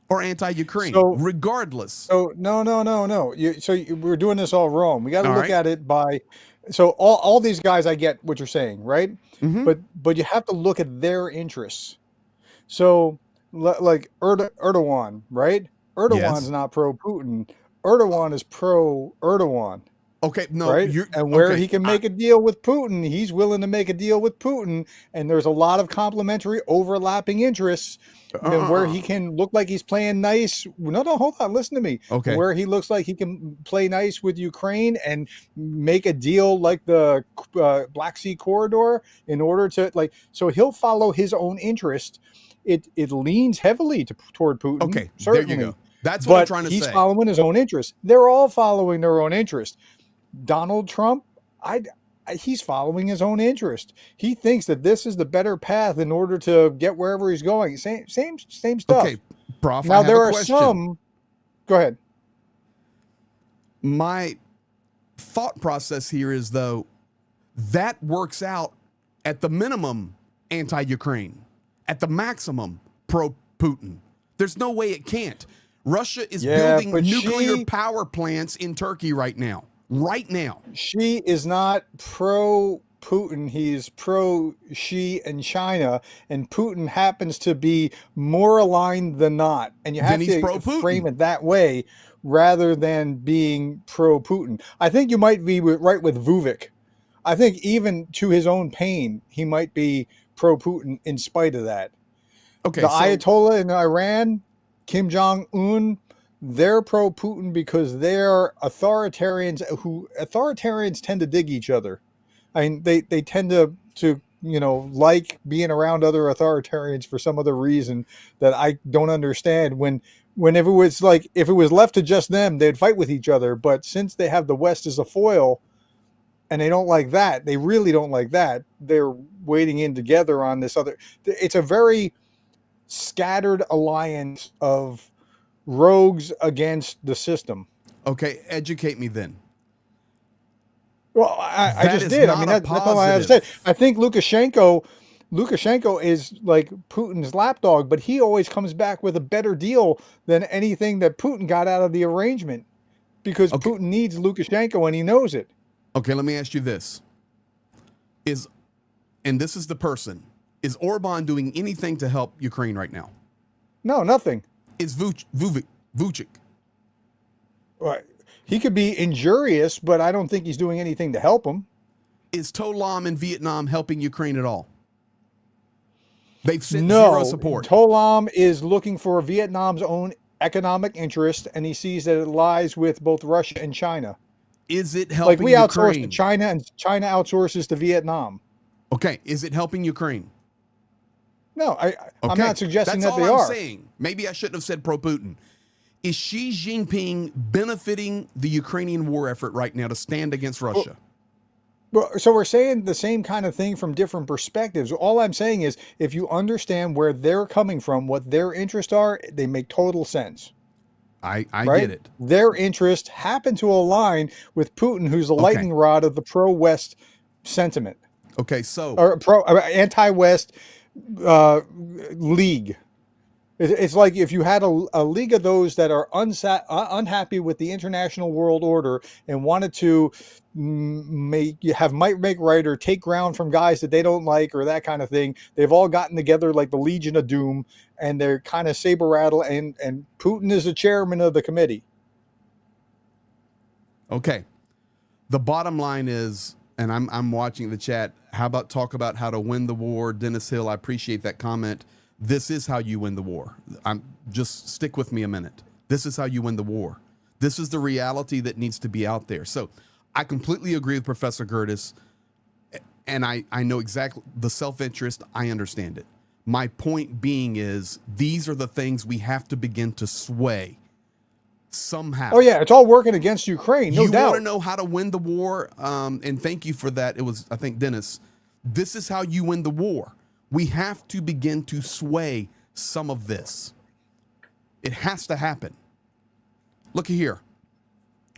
or anti-Ukraine, regardless. So no. We're doing this all wrong. We got to look at it by, so all these guys, I get what you're saying, right? Mm-hmm. But you have to look at their interests. So like Erdogan, right? Erdogan's not pro-Putin. Erdogan is pro-Erdogan. Okay, no, right? And where he can make a deal with Putin, he's willing to make a deal with Putin. And there's a lot of complementary overlapping interests. And where he can look like he's playing nice. No, hold on. Listen to me. Okay. Where he looks like he can play nice with Ukraine and make a deal like the Black Sea corridor in order to so he'll follow his own interest. It leans heavily toward Putin. Okay, certainly. there you go. That's what I'm trying to say. He's following his own interest. They're all following their own interest. Donald Trump, he's following his own interest. He thinks that this is the better path in order to get wherever he's going. Same stuff. Okay, Prof. Now there are some. Go ahead. My thought process here is, though, that works out at the minimum anti-Ukraine, at the maximum pro-Putin. There's no way it can't. Russia is building nuclear power plants in Turkey right now. Right now. Xi is not pro-Putin. He's pro-Xi and China. And Putin happens to be more aligned than not. And you have to frame it that way rather than being pro-Putin. I think you might be right with Vuvik. I think even to his own pain, he might be pro-Putin in spite of that. Okay, the Ayatollah in Iran, Kim Jong-un, they're pro-Putin because they're authoritarians. Authoritarians tend to dig each other. I mean, they tend to like being around other authoritarians for some other reason that I don't understand. If it was left to just them, they'd fight with each other. But since they have the West as a foil, and they don't like that, they really don't like that. They're wading in together on this other. It's a very scattered alliance of rogues against the system. Okay, educate me then. Well, I just did. I mean, that's all I have to say. I think Lukashenko is like Putin's lapdog, but he always comes back with a better deal than anything that Putin got out of the arrangement because Putin needs Lukashenko and he knows it. Okay, let me ask you this. And this is the person. Is Orban doing anything to help Ukraine right now? No, nothing. Is Vucic? Right. He could be injurious, but I don't think he's doing anything to help him. Is Tolam in Vietnam helping Ukraine at all? They've sent zero support. Tolam is looking for Vietnam's own economic interest, and he sees that it lies with both Russia and China. Is it helping Ukraine? Like we outsource to China, and China outsources to Vietnam. Okay. Is it helping Ukraine? No, I'm not suggesting that they are. That's all I'm saying. Maybe I shouldn't have said pro-Putin. Is Xi Jinping benefiting the Ukrainian war effort right now to stand against Russia? So we're saying the same kind of thing from different perspectives. All I'm saying is if you understand where they're coming from, what their interests are, they make total sense. I get it. Their interests happen to align with Putin, who's the lightning rod of the pro-West sentiment. Okay, so... Or anti-West league. It's like if you had a league of those that are unhappy with the international world order and wanted to might make right or take ground from guys that they don't like or that kind of thing. They've all gotten together like the Legion of Doom, and they're kind of saber rattle. And Putin is the chairman of the committee. Okay, the bottom line is, and I'm watching the chat. How about talk about how to win the war, Dennis Hill? I appreciate that comment. This is how you win the war. Just stick with me a minute. This is how you win the war. This is the reality that needs to be out there. So I completely agree with Professor Gerdes, and I know exactly the self-interest. I understand it. My point being is these are the things we have to begin to sway somehow. Oh yeah, it's all working against Ukraine, no You doubt. want to know how to win the war? And thank you for that. It was, I think, Dennis. This is how you win the war. We have to begin to sway some of this. It has to happen. Look here.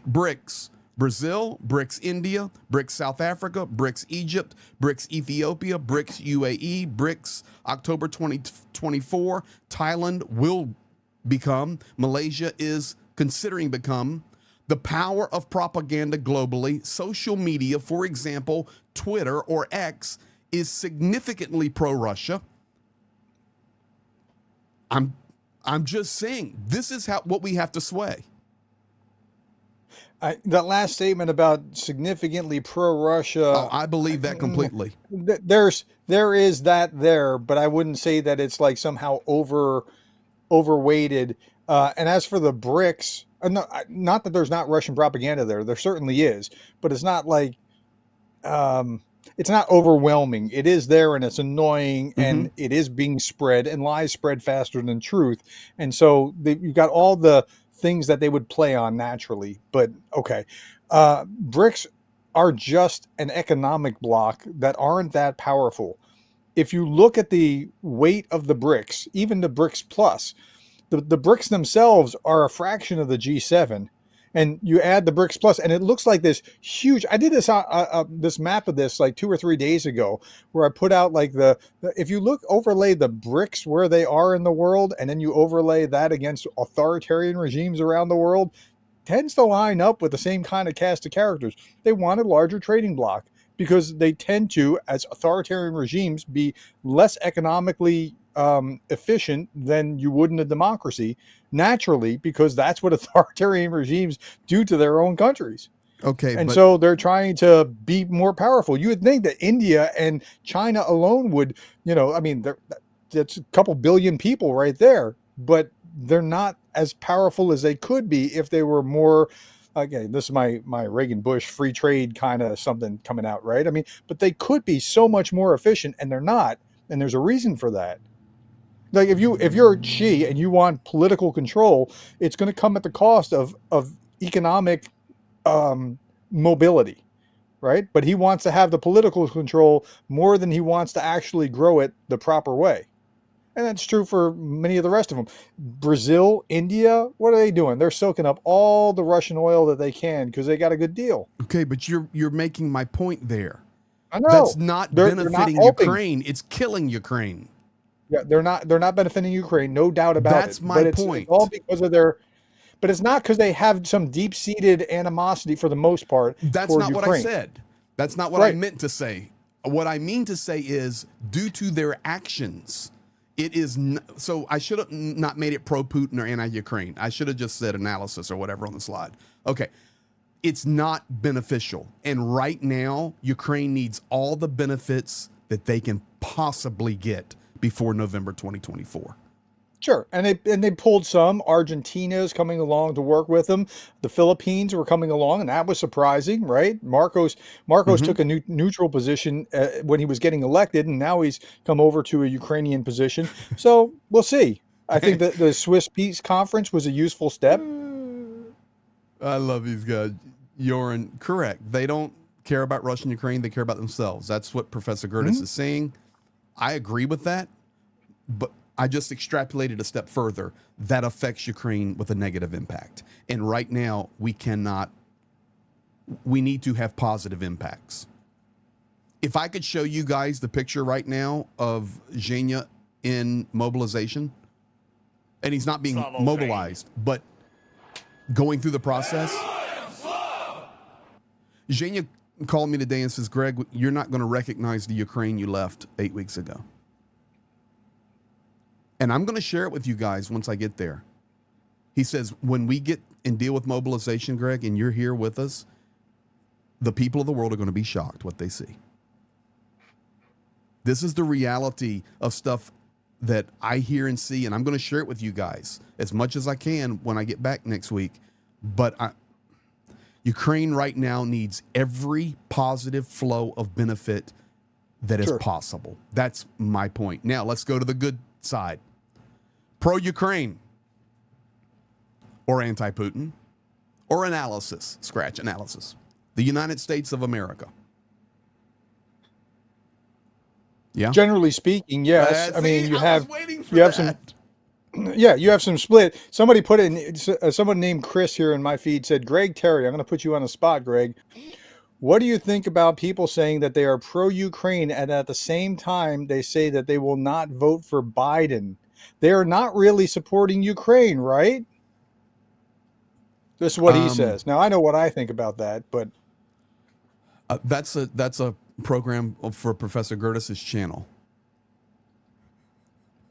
BRICS. Brazil, BRICS India, BRICS South Africa, BRICS Egypt, BRICS Ethiopia, BRICS UAE, BRICS October 2024. Thailand will become, Malaysia is considering become, the power of propaganda globally. Social media, for example, Twitter or X, is significantly pro-Russia. I'm just saying, this is what we have to sway. That last statement about significantly pro-Russia. Oh, I believe that completely. There is that there, but I wouldn't say that it's like somehow overweighted. And as for the BRICS, not that there's not Russian propaganda there. There certainly is, but it's not like it's not overwhelming. It is there, and it's annoying, and it is being spread, and lies spread faster than truth. And so you've got all the things that they would play on naturally. But okay, BRICS are just an economic bloc that aren't that powerful. If you look at the weight of the BRICS, even the BRICS Plus, the BRICS themselves are a fraction of the G7. And you add the BRICS Plus, and it looks like this huge. I did this this map of this like 2 or 3 days ago, where I put out like if you overlay the BRICS where they are in the world, and then you overlay that against authoritarian regimes around the world, tends to line up with the same kind of cast of characters. They want a larger trading bloc because they tend to, as authoritarian regimes, be less economically efficient than you would in a democracy, naturally, because that's what authoritarian regimes do to their own countries. Okay. And so they're trying to be more powerful. You would think that India and China alone would, I mean, that's a couple billion people right there, but they're not as powerful as they could be if they were more, okay, this is my Reagan Bush free trade kind of something coming out, right? I mean, but they could be so much more efficient, and they're not. And there's a reason for that. Like if you're Xi and you want political control, it's going to come at the cost of economic mobility, right? But he wants to have the political control more than he wants to actually grow it the proper way. And that's true for many of the rest of them. Brazil, India, what are they doing? They're soaking up all the Russian oil that they can because they got a good deal. Okay, but you're making my point there. I know. That's not benefiting not Ukraine. It's killing Ukraine. Yeah, they're not benefiting Ukraine, no doubt about That's it. my But point. It's all because of their. But it's not because they have some deep-seated animosity for the most part. That's not what I said. That's not what I meant to say. What I mean to say is due to their actions. It is so I should have not made it pro-Putin or anti-Ukraine. I should have just said analysis or whatever on the slide. Okay. It's not beneficial. And right now, Ukraine needs all the benefits that they can possibly get before November 2024. Sure. And they pulled some. Argentina's coming along to work with them. The Philippines were coming along, and that was surprising, right? Marcos took a neutral position when he was getting elected, and now he's come over to a Ukrainian position. So we'll see. I think that the Swiss Peace Conference was a useful step. I love these guys. Yoren, correct. They don't care about Russia and Ukraine. They care about themselves. That's what Professor Gerdes is saying. I agree with that, but I just extrapolated a step further. That affects Ukraine with a negative impact. And right now, we need to have positive impacts. If I could show you guys the picture right now of Zhenya in mobilization, and he's not being mobilized, but going through the process. Zhenya called me today and says, Greg, you're not going to recognize the Ukraine you left 8 weeks ago. And I'm going to share it with you guys once I get there. He says, when we get and deal with mobilization, Greg, and you're here with us, the people of the world are going to be shocked what they see. This is the reality of stuff that I hear and see, and I'm going to share it with you guys as much as I can when I get back next week. But Ukraine right now needs every positive flow of benefit that is Sure. possible. That's my point. Now, let's go to the good side. Pro-Ukraine or anti-Putin or analysis, scratch analysis. The United States of America. Yeah. Generally speaking, yes. I mean, you I have was waiting for you have that. you have some split. Somebody put in someone named Chris here in my feed said, Greg Terry, I'm going to put you on the spot, Greg. What do you think about people saying that they are pro-Ukraine and at the same time they say that they will not vote for Biden? They are not really supporting Ukraine, right? This is what he says. Now, I know what I think about that, but That's a program for Professor Gerdes' channel.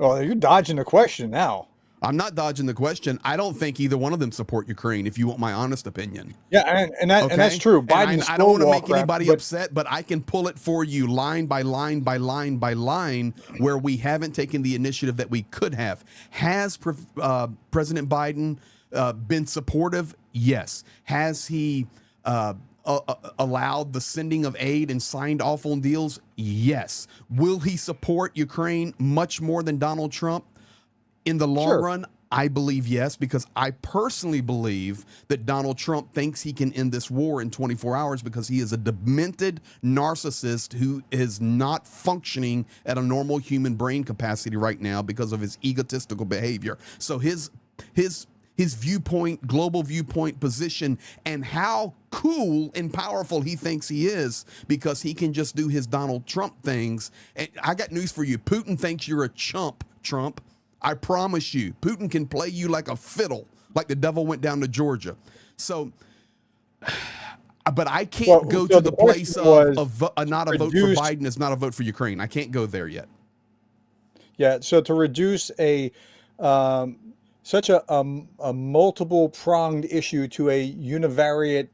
well, you're dodging the question now. I'm not dodging the question. I don't think either one of them support Ukraine, if you want my honest opinion. Yeah, and that's true. Biden's I don't want to make crap, anybody but upset, but I can pull it for you line by line by line by line where we haven't taken the initiative that we could have. Has President Biden been supportive? Yes. Has he allowed the sending of aid and signed off on deals? Yes. Will he support Ukraine much more than Donald Trump? In the long run, I believe yes, because I personally believe that Donald Trump thinks he can end this war in 24 hours because he is a demented narcissist who is not functioning at a normal human brain capacity right now because of his egotistical behavior. So his viewpoint, global viewpoint, position, and how cool and powerful he thinks he is because he can just do his Donald Trump things. And I got news for you. Putin thinks you're a chump, Trump. I promise you, Putin can play you like a fiddle, like the devil went down to Georgia. So, but I can't go to the place of not a vote for Biden is not a vote for Ukraine. I can't go there yet. Yeah. So to reduce such a multiple pronged issue to a univariate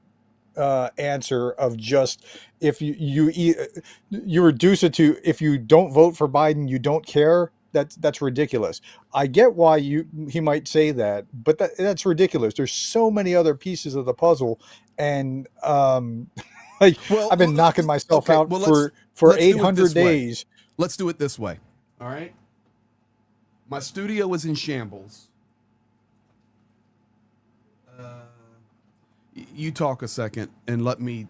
answer of just if you reduce it to if you don't vote for Biden, you don't care. That's ridiculous. I get why he might say that, but that's ridiculous. There's so many other pieces of the puzzle, and I've been knocking myself out for 800 days. Let's do it this way. All right. My studio is in shambles. You talk a second and let me.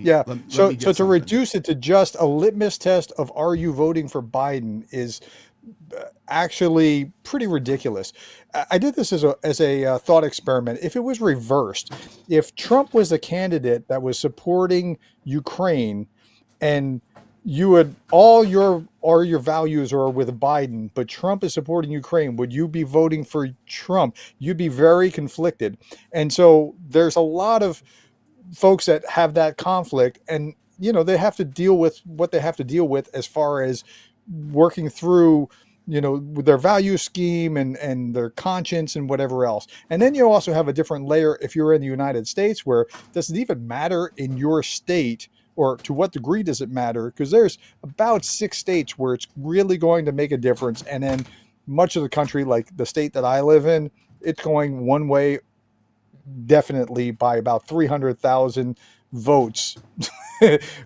Yeah. So to reduce it to just a litmus test of are you voting for Biden is actually pretty ridiculous. I did this as a thought experiment. If it was reversed, if Trump was a candidate that was supporting Ukraine and you would all your values are with Biden, but Trump is supporting Ukraine, would you be voting for Trump? You'd be very conflicted. And so there's a lot of folks that have that conflict, and they have to deal with what they have to deal with as far as working through with their value scheme and their conscience and whatever else. And then you also have a different layer if you're in the United States, where does it even matter in your state, or to what degree does it matter? Because there's about 6 states where it's really going to make a difference, and then much of the country, like the state that I live in, it's going one way definitely by about 300,000 votes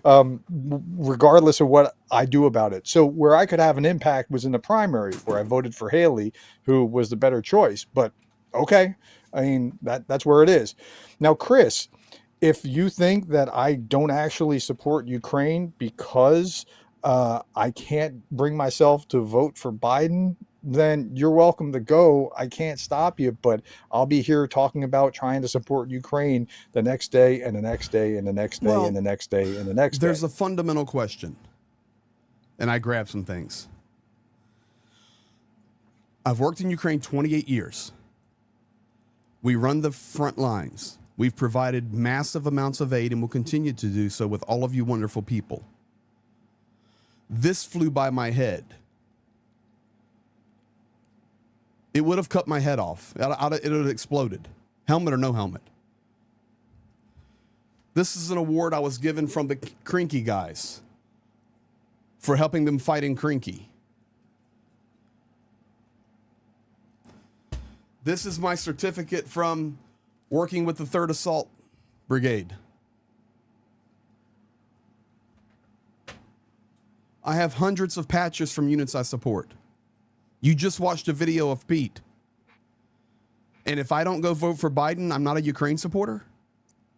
regardless of what I do about it. So where I could have an impact was in the primary, where I voted for Haley, who was the better choice. But okay, I mean, that's where it is. Now, Chris, if you think that I don't actually support Ukraine because I can't bring myself to vote for Biden, then you're welcome to go. I can't stop you, but I'll be here talking about trying to support Ukraine the next day and the next day and the next day and the next day and the next day. There's a fundamental question, and I grabbed some things. I've worked in Ukraine 28 years. We run the front lines. We've provided massive amounts of aid and will continue to do so with all of you wonderful people. This flew by my head. It would have cut my head off. It would have exploded. Helmet or no helmet. This is an award I was given from the Krinky guys for helping them fight in Krinky. This is my certificate from working with the 3rd Assault Brigade. I have hundreds of patches from units I support. You just watched a video of Pete. And if I don't go vote for Biden, I'm not a Ukraine supporter?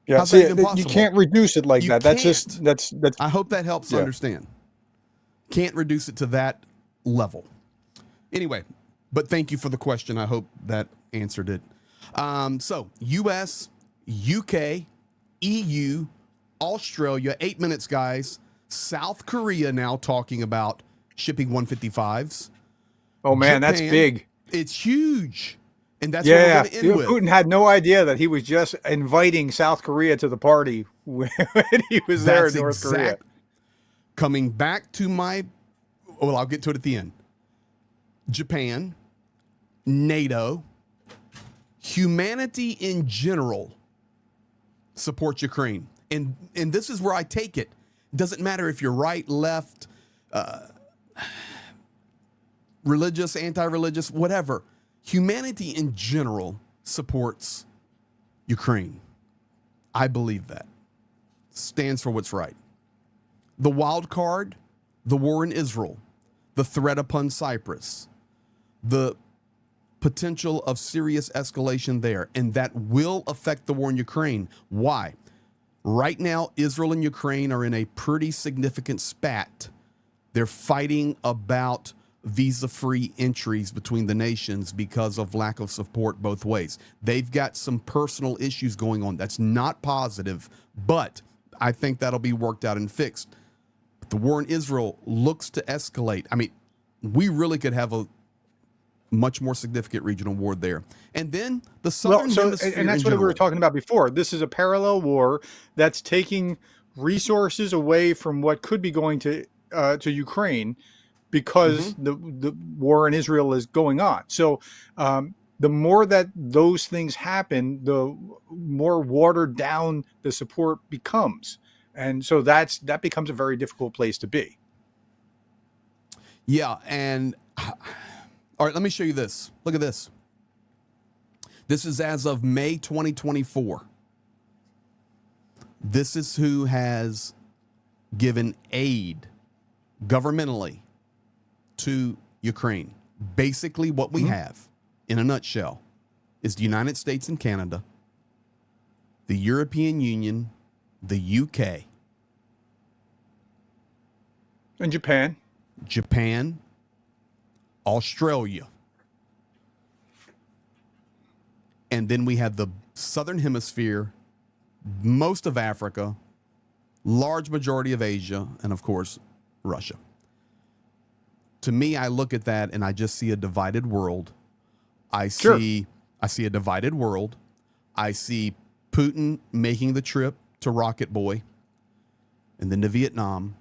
Yeah, How's see, that even possible? you can't reduce it like You that. That's can't. just that's I hope that helps Yeah. understand. Can't reduce it to that level. Anyway, but thank you for the question. I hope that answered it. So, U.S., UK, EU, Australia, 8 minutes, guys. South Korea now talking about shipping 155s. Oh man, that's Japan, big. It's huge. And that's what we're Yeah, going to end with. Putin had no idea that he was just inviting South Korea to the party when he was there in North Korea. Coming back to well, I'll get to it at the end. Japan, NATO, humanity in general supports Ukraine. And this is where I take it. It doesn't matter if you're right, left, religious, anti-religious, whatever. Humanity in general supports Ukraine. I believe that. Stands for what's right. The wild card, the war in Israel, the threat upon Cyprus, the potential of serious escalation there, and that will affect the war in Ukraine. Why? Right now, Israel and Ukraine are in a pretty significant spat. They're fighting about visa-free entries between the nations because of lack of support both ways. They've got some personal issues going on. That's not positive, but I think that'll be worked out and fixed. But the war in Israel looks to escalate. I mean, we really could have a much more significant regional war there. And then the southern hemisphere and that's what we were talking about before. This is a parallel war that's taking resources away from what could be going to Ukraine because the war in Israel is going on. So the more that those things happen, the more watered down the support becomes. And so that becomes a very difficult place to be. Yeah, and all right, let me show you this. Look at this. This is as of May 2024. This is who has given aid governmentally to Ukraine. Basically, what we have, in a nutshell, is the United States and Canada, the European Union, the UK, And Japan, Australia, and then we have the southern hemisphere, most of Africa, large majority of Asia, and of course, Russia. To me, I look at that and I just see a divided world. I see a divided world. I see Putin making the trip to Rocket Boy and then to Vietnam.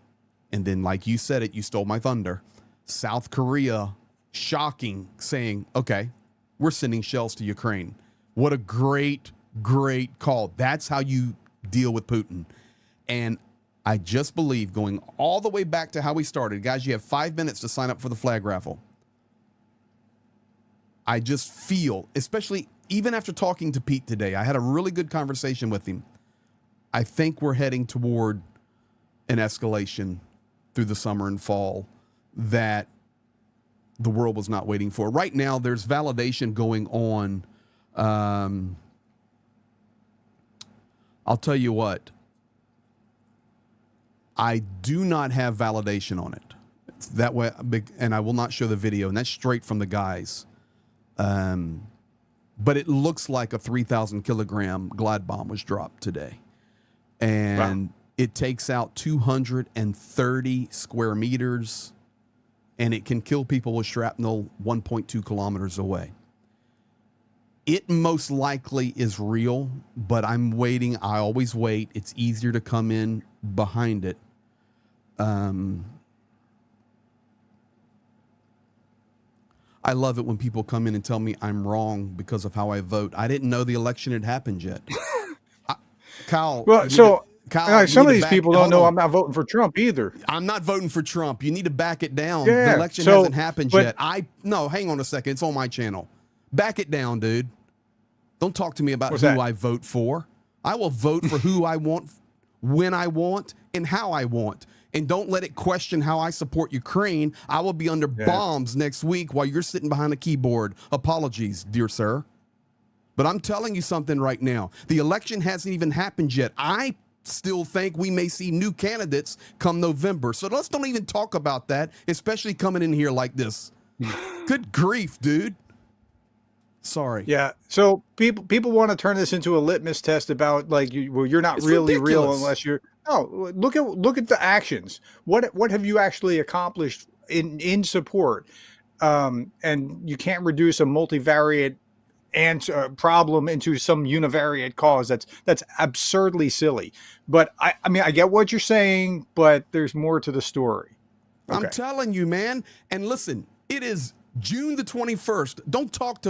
And then, like you said it, you stole my thunder. South Korea, shocking, saying, okay, we're sending shells to Ukraine. What a great, great call. That's how you deal with Putin. And I just believe, going all the way back to how we started, guys, you have 5 minutes to sign up for the flag raffle. I just feel, especially even after talking to Pete today, I had a really good conversation with him. I think we're heading toward an escalation through the summer and fall that the world was not waiting for. Right now, there's validation going on. I'll tell you what. I do not have validation on it. It's that way, and I will not show the video, and that's straight from the guys. But it looks like a 3,000 kilogram glide bomb was dropped today. And it takes out 230 square meters, and it can kill people with shrapnel 1.2 kilometers away. It most likely is real, but I'm waiting. I always wait. It's easier to come in behind it. I love it when people come in and tell me I'm wrong because of how I vote. I didn't know the election had happened yet. Kyle. Well, so Kyle, some of these people don't know I'm not voting for Trump either. I'm not voting for Trump. You need to back it down. Yeah, the election hasn't happened yet. No, hang on a second. It's on my channel. Back it down, dude. Don't talk to me about who I vote for. I will vote for who I want, when I want, and how I want. and don't let it question how I support Ukraine. I will be under bombs next week while you're sitting behind a keyboard. Apologies, dear sir. But I'm telling you something right now. The election hasn't even happened yet. I still think we may see new candidates come November. So let's don't even talk about that, especially coming in here like this. Good grief, dude. Sorry. Yeah. So people want to turn this into a litmus test about like you're not It's really real ridiculous. unless you're. No, look at the actions. What have you actually accomplished in support? And you can't reduce a multivariate problem into some univariate cause. That's absurdly silly. But I mean I get what you're saying, but there's more to the story. Okay. I'm telling you, man. And listen, it is June the 21st. Don't talk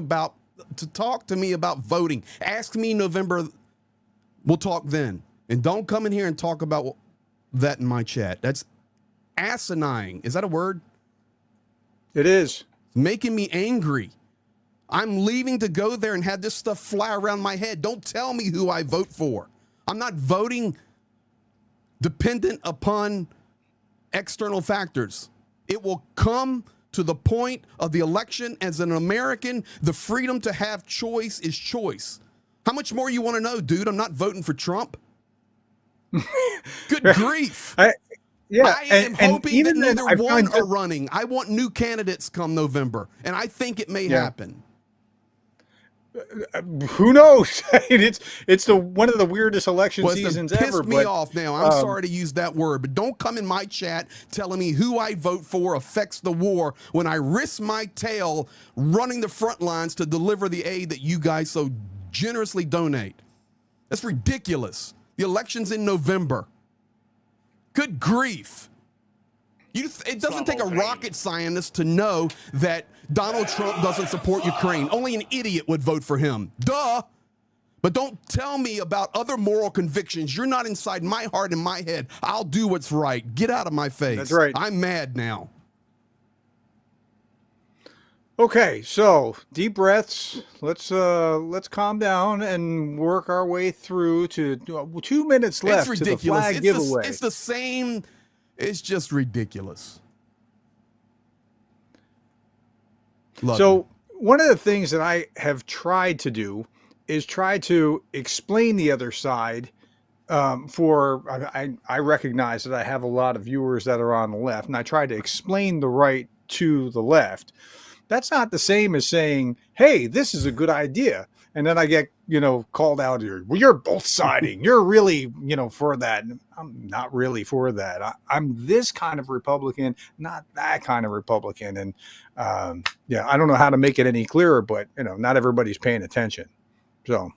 to me about voting. Ask me November. We'll talk then. And don't come in here and talk about that in my chat. That's asinine. Is that a word? It is. Making me angry. I'm leaving to go there and have this stuff fly around my head. Don't tell me who I vote for. I'm not voting dependent upon external factors. It will come to the point of the election. As an American, the freedom to have choice is choice. How much more you want to know, dude? I'm not voting for Trump. Good grief. I am hoping that neither one are running. I want new candidates come November, and I think it may happen. Who knows? It's one of the weirdest election seasons ever. Pissed me off now. I'm sorry to use that word, but don't come in my chat telling me who I vote for affects the war when I risk my tail running the front lines to deliver the aid that you guys so generously donate. That's ridiculous. The election's in November. Good grief. It doesn't take a rocket scientist to know that Donald Trump doesn't support Ukraine. Only an idiot would vote for him. Duh. But don't tell me about other moral convictions. You're not inside my heart and my head. I'll do what's right. Get out of my face. That's right. I'm mad now. Okay, so deep breaths. Let's calm down and work our way through to 2 minutes left It's to the ridiculous. flag giveaway. It's the same. It's just ridiculous. So one of the things that I have tried to do is try to explain the other side. I recognize that I have a lot of viewers that are on the left, and I try to explain the right to the left. That's not the same as saying, hey, this is a good idea. And then I get, called out here. Well, you're both siding. You're really, for that. I'm not really for that. I'm this kind of Republican, not that kind of Republican. And I don't know how to make it any clearer, but, not everybody's paying attention. So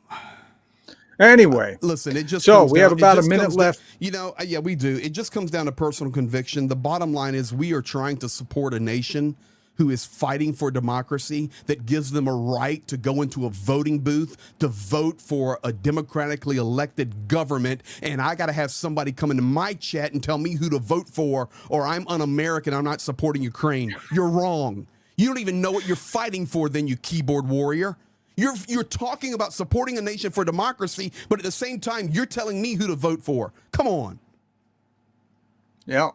anyway, listen, it just so we have about a minute left. Yeah, we do. It just comes down to personal conviction. The bottom line is we are trying to support a nation who is fighting for democracy that gives them a right to go into a voting booth to vote for a democratically elected government. And I got to have somebody come into my chat and tell me who to vote for, or I'm un-American. I'm not supporting Ukraine. You're wrong. You don't even know what you're fighting for, then, you keyboard warrior. You're talking about supporting a nation for democracy, but at the same time, you're telling me who to vote for. Come on. Yeah.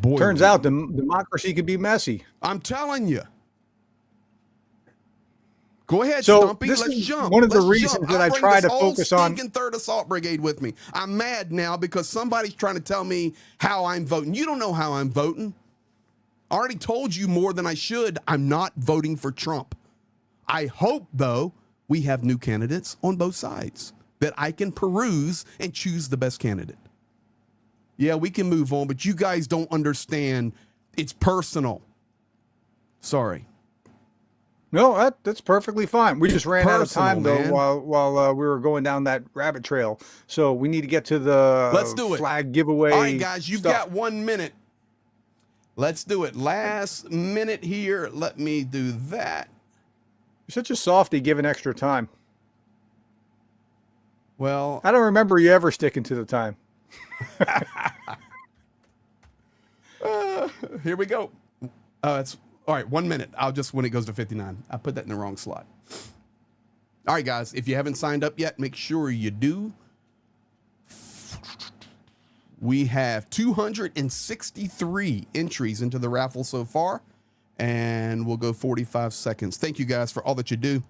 Boy, turns out democracy could be messy. I'm telling you. Go ahead, so Stumpy. This Let's is jump. One of the Let's reasons jump. that I try to focus on. Third Assault Brigade with me. I'm mad now because somebody's trying to tell me how I'm voting. You don't know how I'm voting. I already told you more than I should. I'm not voting for Trump. I hope, though, we have new candidates on both sides that I can peruse and choose the best candidate. Yeah, we can move on, but you guys don't understand. It's personal. Sorry. No, that's perfectly fine. We just ran out of time, man. though, while we were going down that rabbit trail. So we need to get to the Let's do it. Flag giveaway. All right, guys, you've stuff. got 1 minute. Let's do it. Last minute here. Let me do that. You're such a softy giving extra time. Well, I don't remember you ever sticking to the time. Here we go. It's all right. 1 minute. I'll just, when it goes to 59, I put that in the wrong slot. All right, guys, if you haven't signed up yet, make sure you do. We have 263 entries into the raffle so far, and we'll go 45 seconds. Thank you guys for all that you do.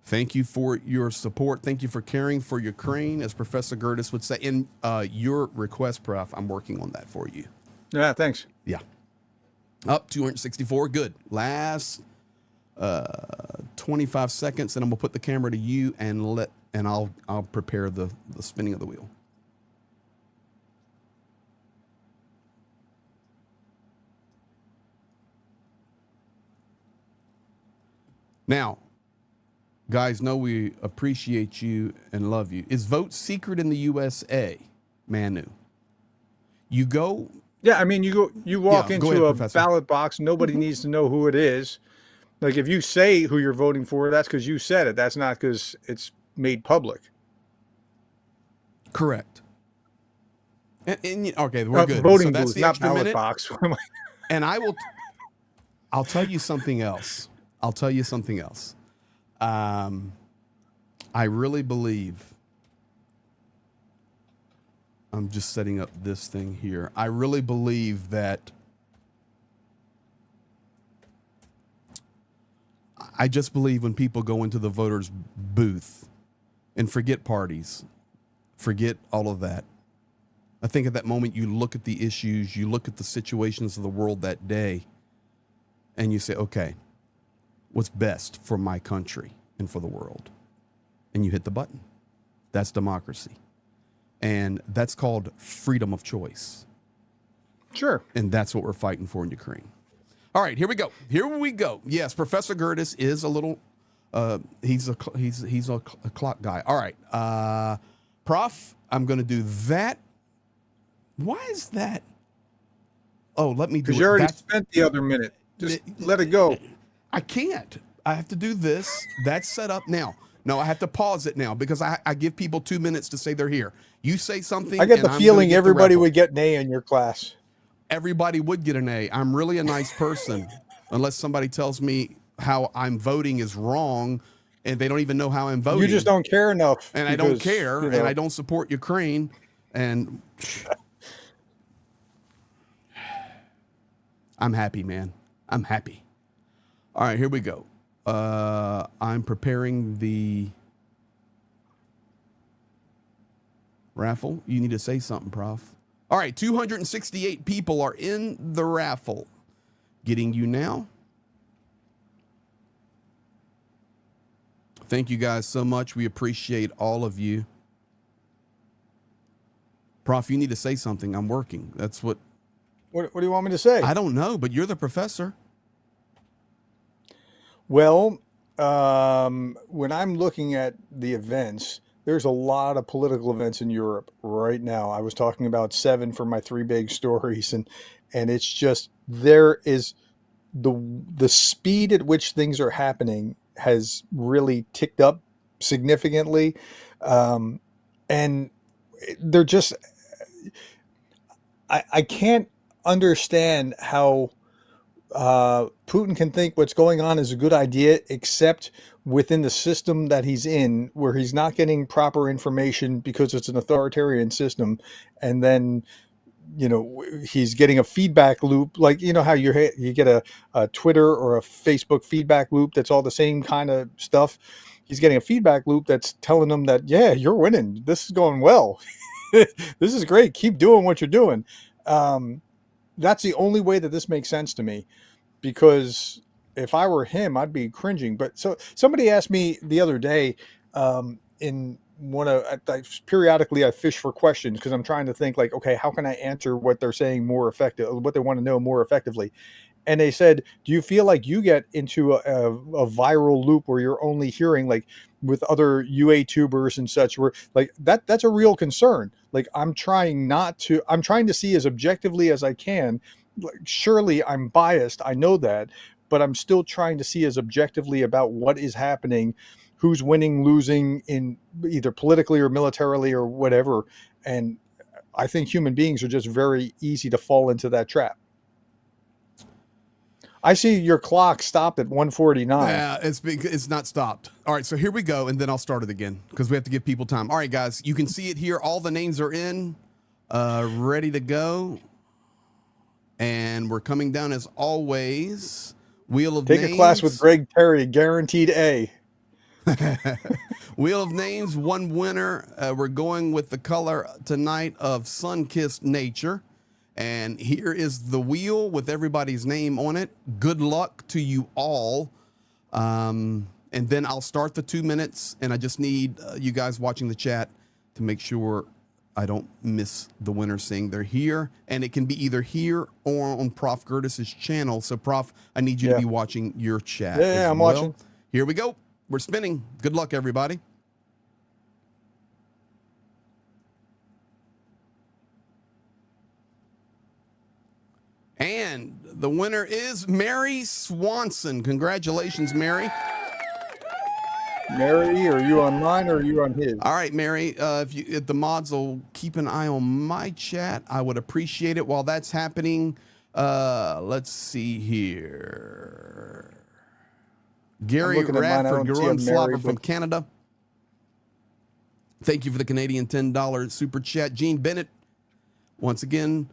Thank you for your support. Thank you for caring for your crane, as Professor Gerdes would say. In your request, Prof, I'm working on that for you. Yeah, thanks. Yeah. Up 264. Good. Last 25 seconds, and I'm gonna put the camera to you and I'll prepare the spinning of the wheel. Now, guys, know we appreciate you and love you. Is vote secret in the USA, Manu? You go. Yeah, I mean, you walk into ahead, a Professor. ballot box. Nobody needs to know who it is. Like, if you say who you're voting for, that's because you said it. That's not because it's made public. Correct. And okay, we're good. Voting So that's booth, the not extra ballot minute. box. And I'll tell you something else. I really believe, I'm just setting up this thing here. I really believe that I just believe when people go into the voters' booth and forget parties, forget all of that. I think at that moment you look at the issues, you look at the situations of the world that day, and you say, okay, what's best for my country and for the world? And you hit the button. That's democracy. And that's called freedom of choice. Sure. And that's what we're fighting for in Ukraine. All right, here we go. Yes, Professor Gerdes is a little, he's a clock guy. All right, Prof, I'm going to do that. Why is that? Oh, let me do it. Because you already spent the other minute. Just let it go. I can't. I have to do this. That's set up now. No, I have to pause it now because I give people 2 minutes to say they're here. You say something. I get the feeling everybody would get an A in your class. Everybody would get an A. I'm really a nice person, unless somebody tells me how I'm voting is wrong, and they don't even know how I'm voting. You just don't care enough. And I don't care, and I don't support Ukraine, and I'm happy, man. I'm happy. All right, here we go. I'm preparing the raffle. You need to say something, Prof. All right, 268 people are in the raffle. Getting you now. Thank you guys so much. We appreciate all of you. Prof, you need to say something. I'm working. That's what. What do you want me to say? I don't know, but you're the professor. Well, when I'm looking at the events, there's a lot of political events in Europe right now. I was talking about 7 for my 3 big stories, and it's just, there is the speed at which things are happening has really ticked up significantly, and they're just, I can't understand how Putin can think what's going on is a good idea, except within the system that he's in, where he's not getting proper information because it's an authoritarian system. And then, he's getting a feedback loop, like, how you get a Twitter or a Facebook feedback loop that's all the same kind of stuff. He's getting a feedback loop that's telling them that, yeah, you're winning. This is going well. This is great. Keep doing what you're doing. That's the only way that this makes sense to me, because if I were him, I'd be cringing. But so somebody asked me the other day, in one of, periodically I fish for questions because I'm trying to think like, okay, how can I answer what they're saying more effective, what they want to know more effectively? And they said, do you feel like you get into a viral loop where you're only hearing, like, with other UA tubers and such, where like that's a real concern? Like, I'm trying to see as objectively as I can. Like, surely I'm biased, I know that, but I'm still trying to see as objectively about what is happening, who's winning, losing, in either politically or militarily or whatever. And I think human beings are just very easy to fall into that trap. I see your clock stopped at 1:49. Yeah, it's not stopped. All right, so here we go, and then I'll start it again because we have to give people time. All right, guys, you can see it here. All the names are in. Ready to go. And we're coming down as always. Wheel of Take Names. a class with Greg Terry, guaranteed A. Wheel of Names, one winner. We're going with the color tonight of Sun-Kissed Nature. And here is the wheel with everybody's name on it. Good luck to you all. And then I'll start the 2 minutes, and I just need you guys watching the chat to make sure I don't miss the winner saying they're here. And it can be either here or on Prof. Gerdes' channel. So, Prof, I need you to be watching your chat. Yeah, I'm watching. Here we go. We're spinning. Good luck, everybody. And the winner is Mary Swanson. Congratulations, Mary. Mary, are you on mine or are you on his? All right, Mary, if the mods will keep an eye on my chat, I would appreciate it. While that's happening, let's see here. Gary Raffle, Slava from Canada. Thank you for the Canadian $10 super chat. Gene Bennett, once again.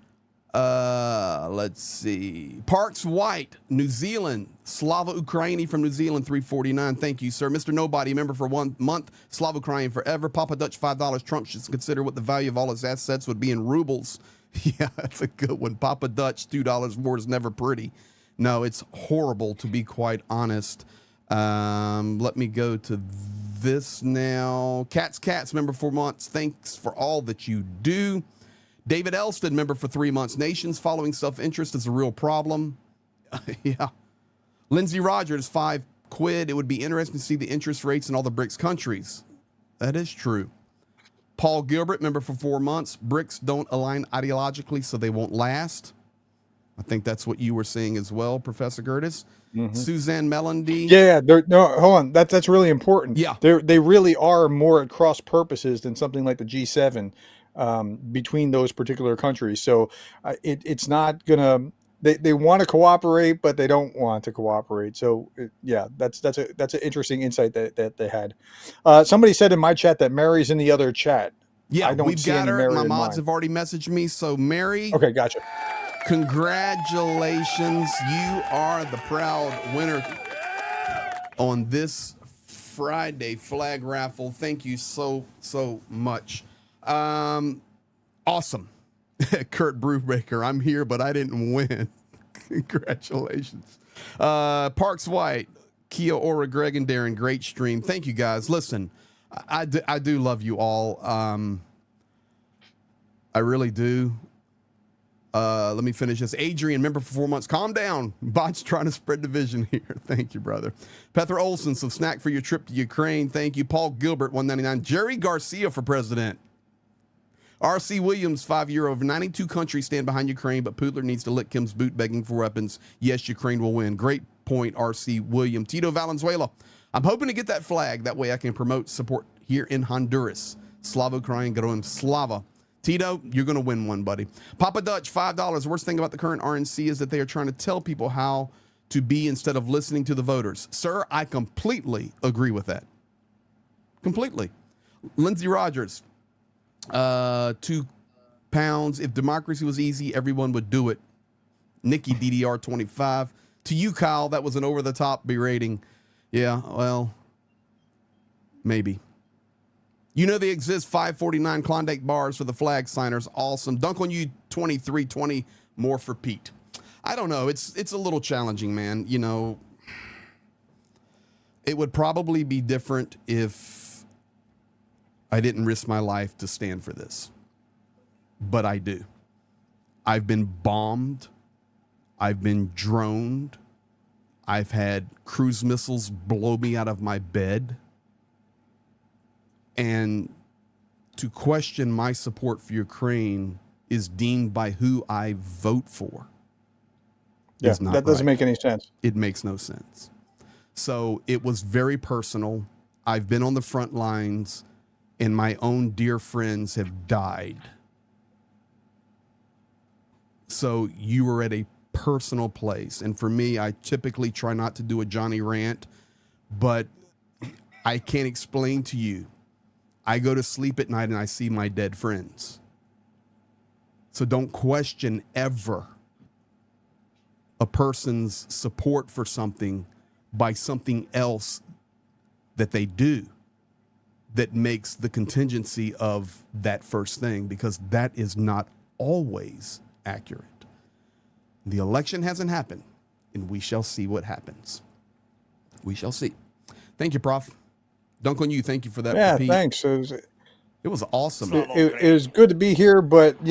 Let's see. Parks White, New Zealand. Slava Ukraini from New Zealand, $3.49. Thank you, sir. Mr. Nobody, member for 1 month. Slava Ukraine forever. Papa Dutch, $5. Trump should consider what the value of all his assets would be in rubles. Yeah, that's a good one. Papa Dutch, $2 more is never pretty. No, it's horrible, to be quite honest. Let me go to this now. Cats, member for 4 months. Thanks for all that you do. David Elston, member for 3 months. Nations following self-interest is a real problem. Yeah. Lindsey Rogers, £5. It would be interesting to see the interest rates in all the BRICS countries. That is true. Paul Gilbert, member for 4 months. BRICS don't align ideologically, so they won't last. I think that's what you were saying as well, Professor Gerdes. Mm-hmm. Suzanne Melandy. Yeah, no, hold on. That's really important. Yeah. They really are more at cross purposes than something like the G7 between those particular countries. So it's not going to, they want to cooperate, but they don't want to cooperate. So yeah, that's an interesting insight that they had. Somebody said in my chat that Mary's in the other chat. Yeah, I don't we've see got her. Mary My in mods mine. have already messaged me. So Mary. Okay, gotcha. Congratulations. You are the proud winner on this Friday flag raffle. Thank you so much. Awesome. Kurt Brubaker, I'm here, but I didn't win. Congratulations. Parks White, Kia Ora, Greg, and Darren, great stream. Thank you, guys. Listen, I do love you all. I really do. Let me finish this. Adrian, member for 4 months. Calm down. Bot's trying to spread division here. Thank you, brother. Pether Olson, some snack for your trip to Ukraine. Thank you. Paul Gilbert, $1.99. Jerry Garcia for president. R.C. Williams, €5. Over 92 countries stand behind Ukraine, but Putler needs to lick Kim's boot begging for weapons. Yes, Ukraine will win. Great point, R.C. Williams. Tito Valenzuela. I'm hoping to get that flag. That way I can promote support here in Honduras. Slava Ukraine, Geroim Slava. Tito, you're going to win one, buddy. Papa Dutch, $5. The worst thing about the current RNC is that they are trying to tell people how to be instead of listening to the voters. Sir, I completely agree with that. Completely. Lindsey Rogers, £2. If democracy was easy, everyone would do it. Nikki, DDR 25. To you, Kyle, that was an over-the-top berating. Yeah, well, maybe. You know they exist. 549 Klondike bars for the flag signers. Awesome. Dunk on you 2320 more for Pete. I don't know. It's a little challenging, man. You know, it would probably be different if I didn't risk my life to stand for this. But I do. I've been bombed. I've been droned. I've had cruise missiles blow me out of my bed. And to question my support for Ukraine is deemed by who I vote for. Yeah, that doesn't make any sense. It makes no sense. So it was very personal. I've been on the front lines, and my own dear friends have died. So you were at a personal place. And for me, I typically try not to do a Johnny rant, but I can't explain to you. I go to sleep at night and I see my dead friends. So don't question ever a person's support for something by something else that they do that makes the contingency of that first thing, because that is not always accurate. The election hasn't happened, and we shall see what happens. We shall see. Thank you, Prof. Dunk on you. Thank you for that. Yeah, Pete. thanks. It was awesome. It was good to be here, but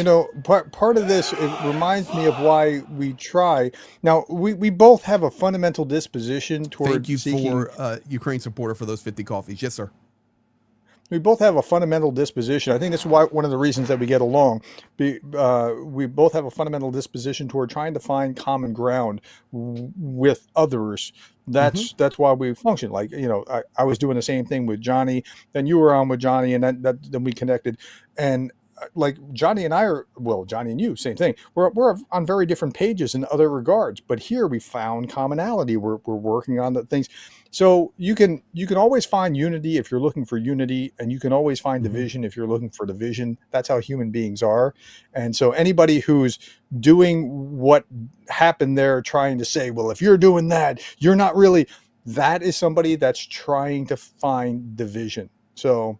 part of this, it reminds me of why we try. Now, we both have a fundamental disposition toward Thank you seeking. for Ukraine supporter for those 50 coffees. Yes, sir. We both have a fundamental disposition. I think that's why one of the reasons that we get along. We both have a fundamental disposition toward trying to find common ground with others. That's why we function. Like, I was doing the same thing with Johnny, then you were on with Johnny, and then we connected. And like Johnny and Johnny and you, same thing. We're on very different pages in other regards, but here we found commonality. We're working on the things. So you can always find unity if you're looking for unity, and you can always find division if you're looking for division. That's how human beings are. And so anybody who's doing what happened there, trying to say, well, if you're doing that, you're not really, that is somebody that's trying to find division. So,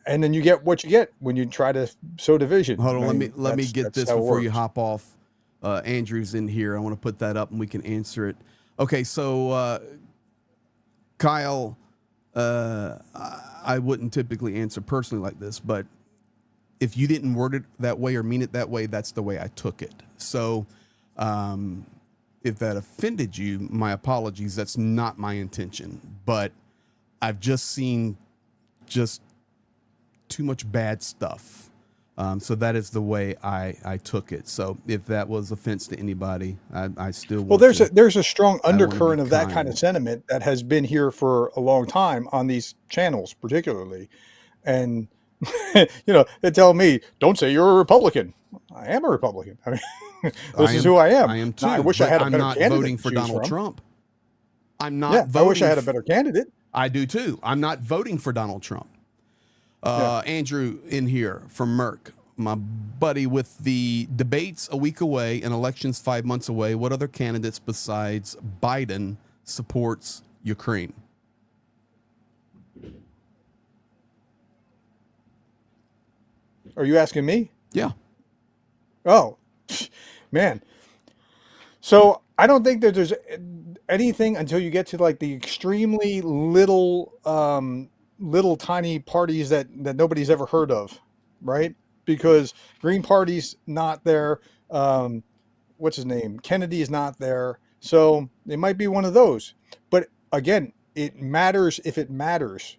and then you get what you get when you try to sow division. Hold on, let me get this before you hop off. Andrew's in here. I want to put that up and we can answer it. Okay, so Kyle, I wouldn't typically answer personally like this, but if you didn't word it that way or mean it that way, that's the way I took it. So if that offended you, my apologies. That's not my intention. But I've just seen too much bad stuff. So that is the way I took it. So if that was offense to anybody, I still want there's a strong undercurrent of that kind of sentiment that has been here for a long time on these channels, particularly. And they tell me, don't say you're a Republican. I am a Republican. I mean, this is who I am. I am too. I wish I had a better candidate. I'm not voting for Donald Trump. I'm not voting. I wish I had a better candidate. I do too. I'm not voting for Donald Trump. Andrew in here from Merck, my buddy, with the debates a week away and elections 5 months away, what other candidates besides Biden supports Ukraine? Are you asking me? Yeah. Oh, man. So I don't think that there's anything until you get to like the extremely little tiny parties that nobody's ever heard of, right? Because Green Party's not there. What's his name? Kennedy is not there. So it might be one of those. But again, it matters if it matters.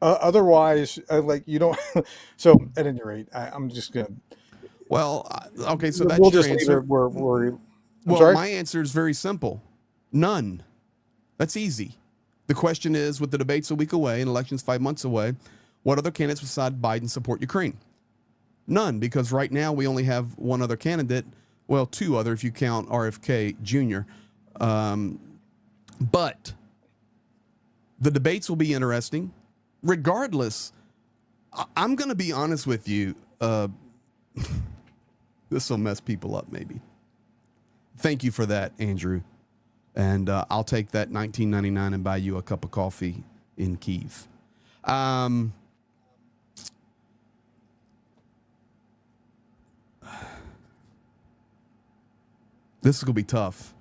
Otherwise, you don't. So at any rate, I'm just going to. Well, okay, so that's we'll your just answer. Well, my answer is very simple. None. That's easy. The question is, with the debates a week away and elections 5 months away, what other candidates besides Biden support Ukraine? None, because right now we only have one other candidate. Well, two other if you count RFK Jr. But the debates will be interesting. Regardless, I'm going to be honest with you. This will mess people up, maybe. Thank you for that, Andrew. And I'll take that $19.99 and buy you a cup of coffee in Kyiv. This is going to be tough.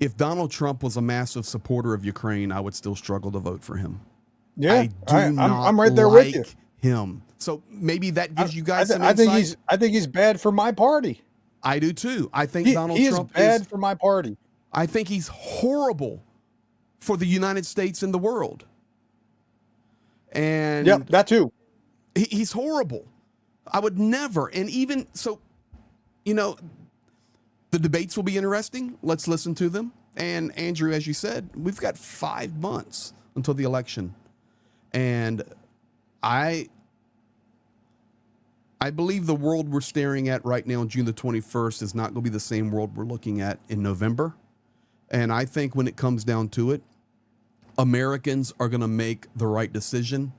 If Donald Trump was a massive supporter of Ukraine, I would still struggle to vote for him. Yeah, I'm right there like with you. Him. So maybe that gives you guys some insight. I think he's bad for my party. I do too. I think Donald Trump is bad for my party. I think he's horrible for the United States and the world. And yeah, that too. He's horrible. I would never. And even so, the debates will be interesting. Let's listen to them. And Andrew, as you said, we've got 5 months until the election. And I believe the world we're staring at right now on June the 21st is not going to be the same world we're looking at in November. And I think when it comes down to it, Americans are going to make the right decision.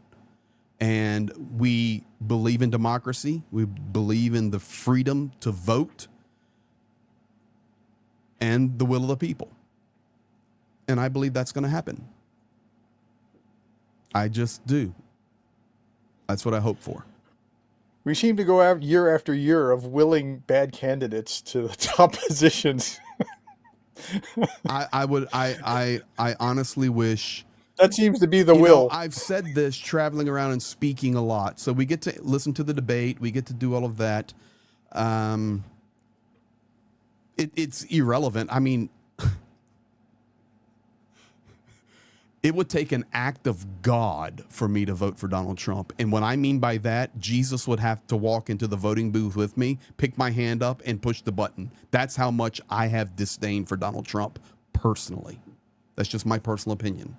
And we believe in democracy. We believe in the freedom to vote and the will of the people. And I believe that's going to happen. I just do. That's what I hope for. We seem to go out year after year of willing bad candidates to the top positions. I honestly wish. That seems to be the will. I've said this traveling around and speaking a lot. So we get to listen to the debate. We get to do all of that. It's irrelevant. I mean, it would take an act of God for me to vote for Donald Trump. And what I mean by that, Jesus would have to walk into the voting booth with me, pick my hand up, and push the button. That's how much I have disdain for Donald Trump personally. That's just my personal opinion.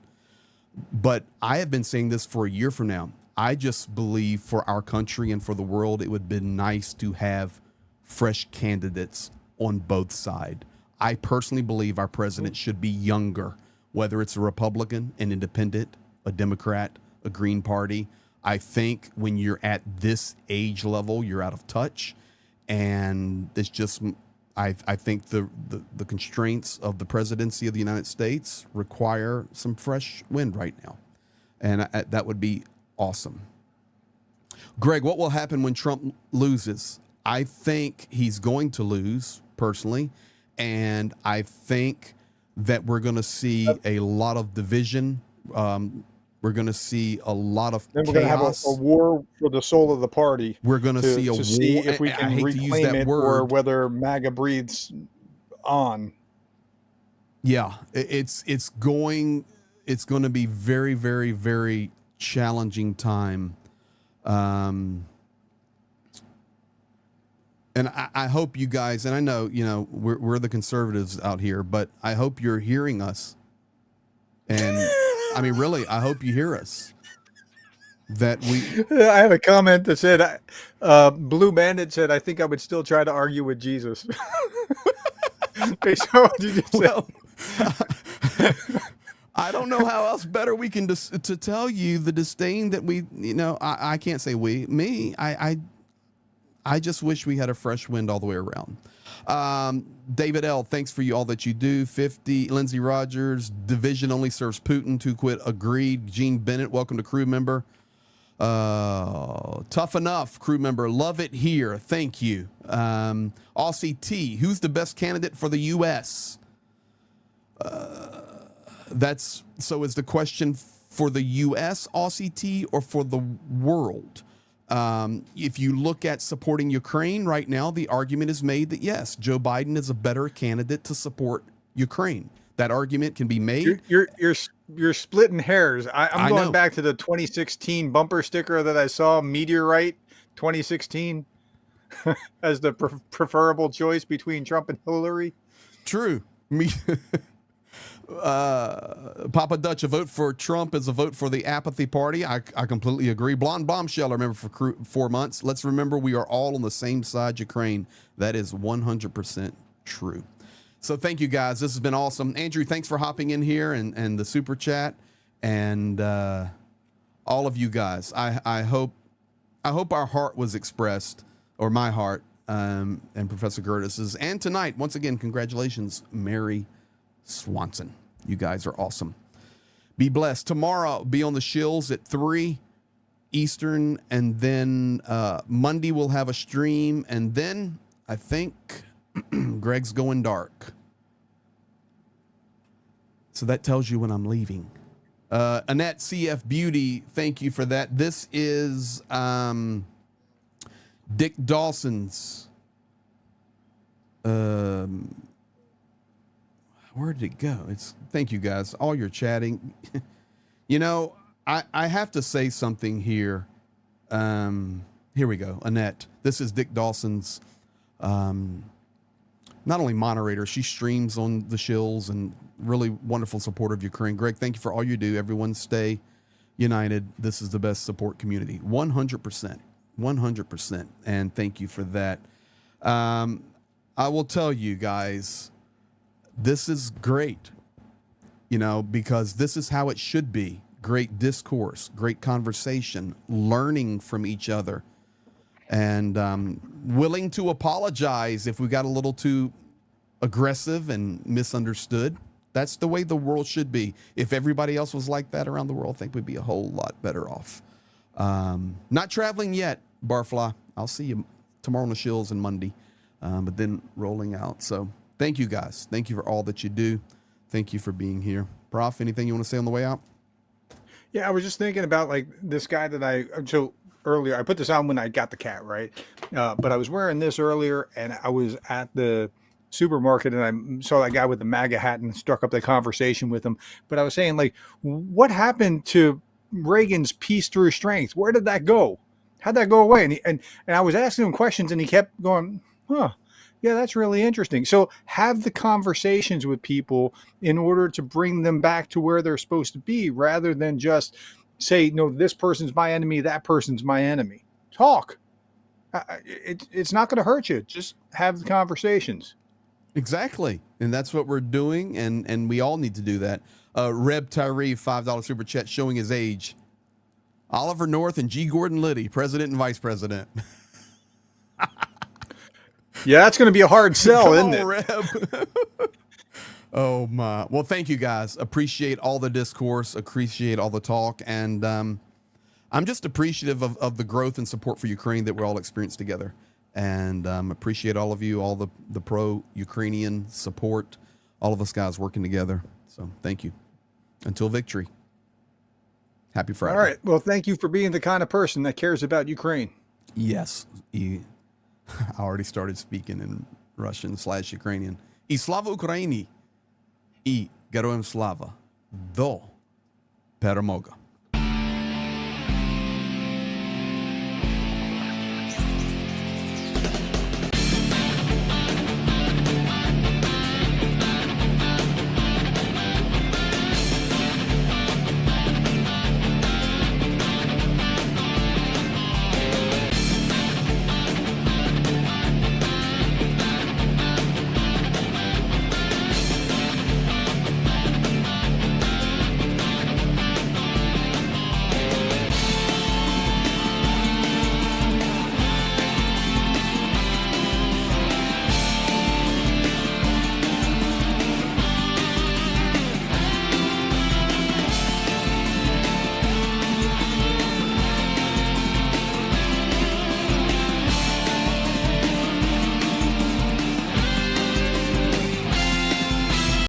But I have been saying this for a year from now. I just believe for our country and for the world, it would be nice to have fresh candidates on both sides. I personally believe our president should be younger, whether it's a Republican, an independent, a Democrat, a Green Party. I think when you're at this age level, you're out of touch. And it's just, I think the constraints of the presidency of the United States require some fresh wind right now. And that would be awesome. Greg, what will happen when Trump loses? I think he's going to lose, personally. And I think that we're going to see a lot of division. We're going to see a lot of then chaos. We're going to have a war for the soul of the party. We're going to see a war. See if we can reclaim it or whether MAGA breathes on. Yeah, it's going to be very, very, very challenging time. And I hope you guys, and I know, we're the conservatives out here, but I hope you're hearing us. And I mean, really, I hope you hear us. I have a comment that said, Blue Bandit said, I think I would still try to argue with Jesus. Based on what you just said. I don't know how else better we can to tell you the disdain that we, I can't say me. I just wish we had a fresh wind all the way around. David L., thanks for all that you do. 50, Lindsey Rogers, division only serves Putin to quit. Agreed. Gene Bennett, welcome to crew member. Tough enough, crew member. Love it here. Thank you. Aussie T, who's the best candidate for the U.S.? Is the question for the U.S., Aussie T, or for the world? If you look at supporting Ukraine right now, the argument is made that yes, Joe Biden is a better candidate to support Ukraine. That argument can be made. You're splitting hairs. I'm going back to the 2016 bumper sticker that I saw, Meteorite 2016, as the preferable choice between Trump and Hillary. True. Papa Dutch, a vote for Trump is a vote for the apathy party. I completely agree. Blonde Bombshell, I remember for 4 months. Let's remember we are all on the same side, Ukraine. That is 100% true. So thank you, guys. This has been awesome. Andrew, thanks for hopping in here and the super chat. And all of you guys, I hope our heart was expressed, or my heart, and Professor Gerdes'. And tonight, once again, congratulations, Mary Swanson. You guys are awesome. Be blessed. Tomorrow I'll be on the shills at 3 Eastern, and then Monday we'll have a stream, and then I think Greg's going dark. So that tells you when I'm leaving. Annette CF Beauty, thank you for that. This is Dick Dawson's where did it go? Thank you guys, all your chatting. I have to say something here. Here we go. Annette, this is Dick Dawson's not only moderator, she streams on the shills and really wonderful supporter of Ukraine. Greg, thank you for all you do. Everyone stay united. This is the best support community. 100%. 100%. And thank you for that. I will tell you guys, this is great, because this is how it should be. great discourse, great conversation, learning from each other, and willing to apologize if we got a little too aggressive and misunderstood. That's the way the world should be. If everybody else was like that around the world, I think we'd be a whole lot better off. Not traveling yet, Barfly. I'll see you tomorrow on the Shills and Monday, but then rolling out. So thank you guys. Thank you for all that you do. Thank you for being here. Prof, anything you want to say on the way out? Yeah, I was just thinking about like this guy so earlier, I put this on when I got the cat, right? But I was wearing this earlier and I was at the supermarket and I saw that guy with the MAGA hat and struck up the conversation with him. But I was saying, like, what happened to Reagan's peace through strength? Where did that go? How'd that go away? And I was asking him questions and he kept going, huh, yeah, that's really interesting. So have the conversations with people in order to bring them back to where they're supposed to be, rather than just say, no, this person's my enemy, that person's my enemy. Talk. It's not going to hurt you. Just have the conversations. Exactly. And that's what we're doing. And we all need to do that. Reb Tyree, $5 super chat showing his age. Oliver North and G. Gordon Liddy, president and vice president. Yeah, that's going to be a hard sell, isn't it? Reb. Oh, my. Well, thank you, guys. Appreciate all the discourse. Appreciate all the talk. And I'm just appreciative of the growth and support for Ukraine that we're all experiencing together. And appreciate all of you, all the pro-Ukrainian support, all of us guys working together. So thank you. Until victory. Happy Friday. All right. Well, thank you for being the kind of person that cares about Ukraine. Yes. I already started speaking in Russian/Ukrainian. I slava Ukraini. I Geroям slava. Do перемога.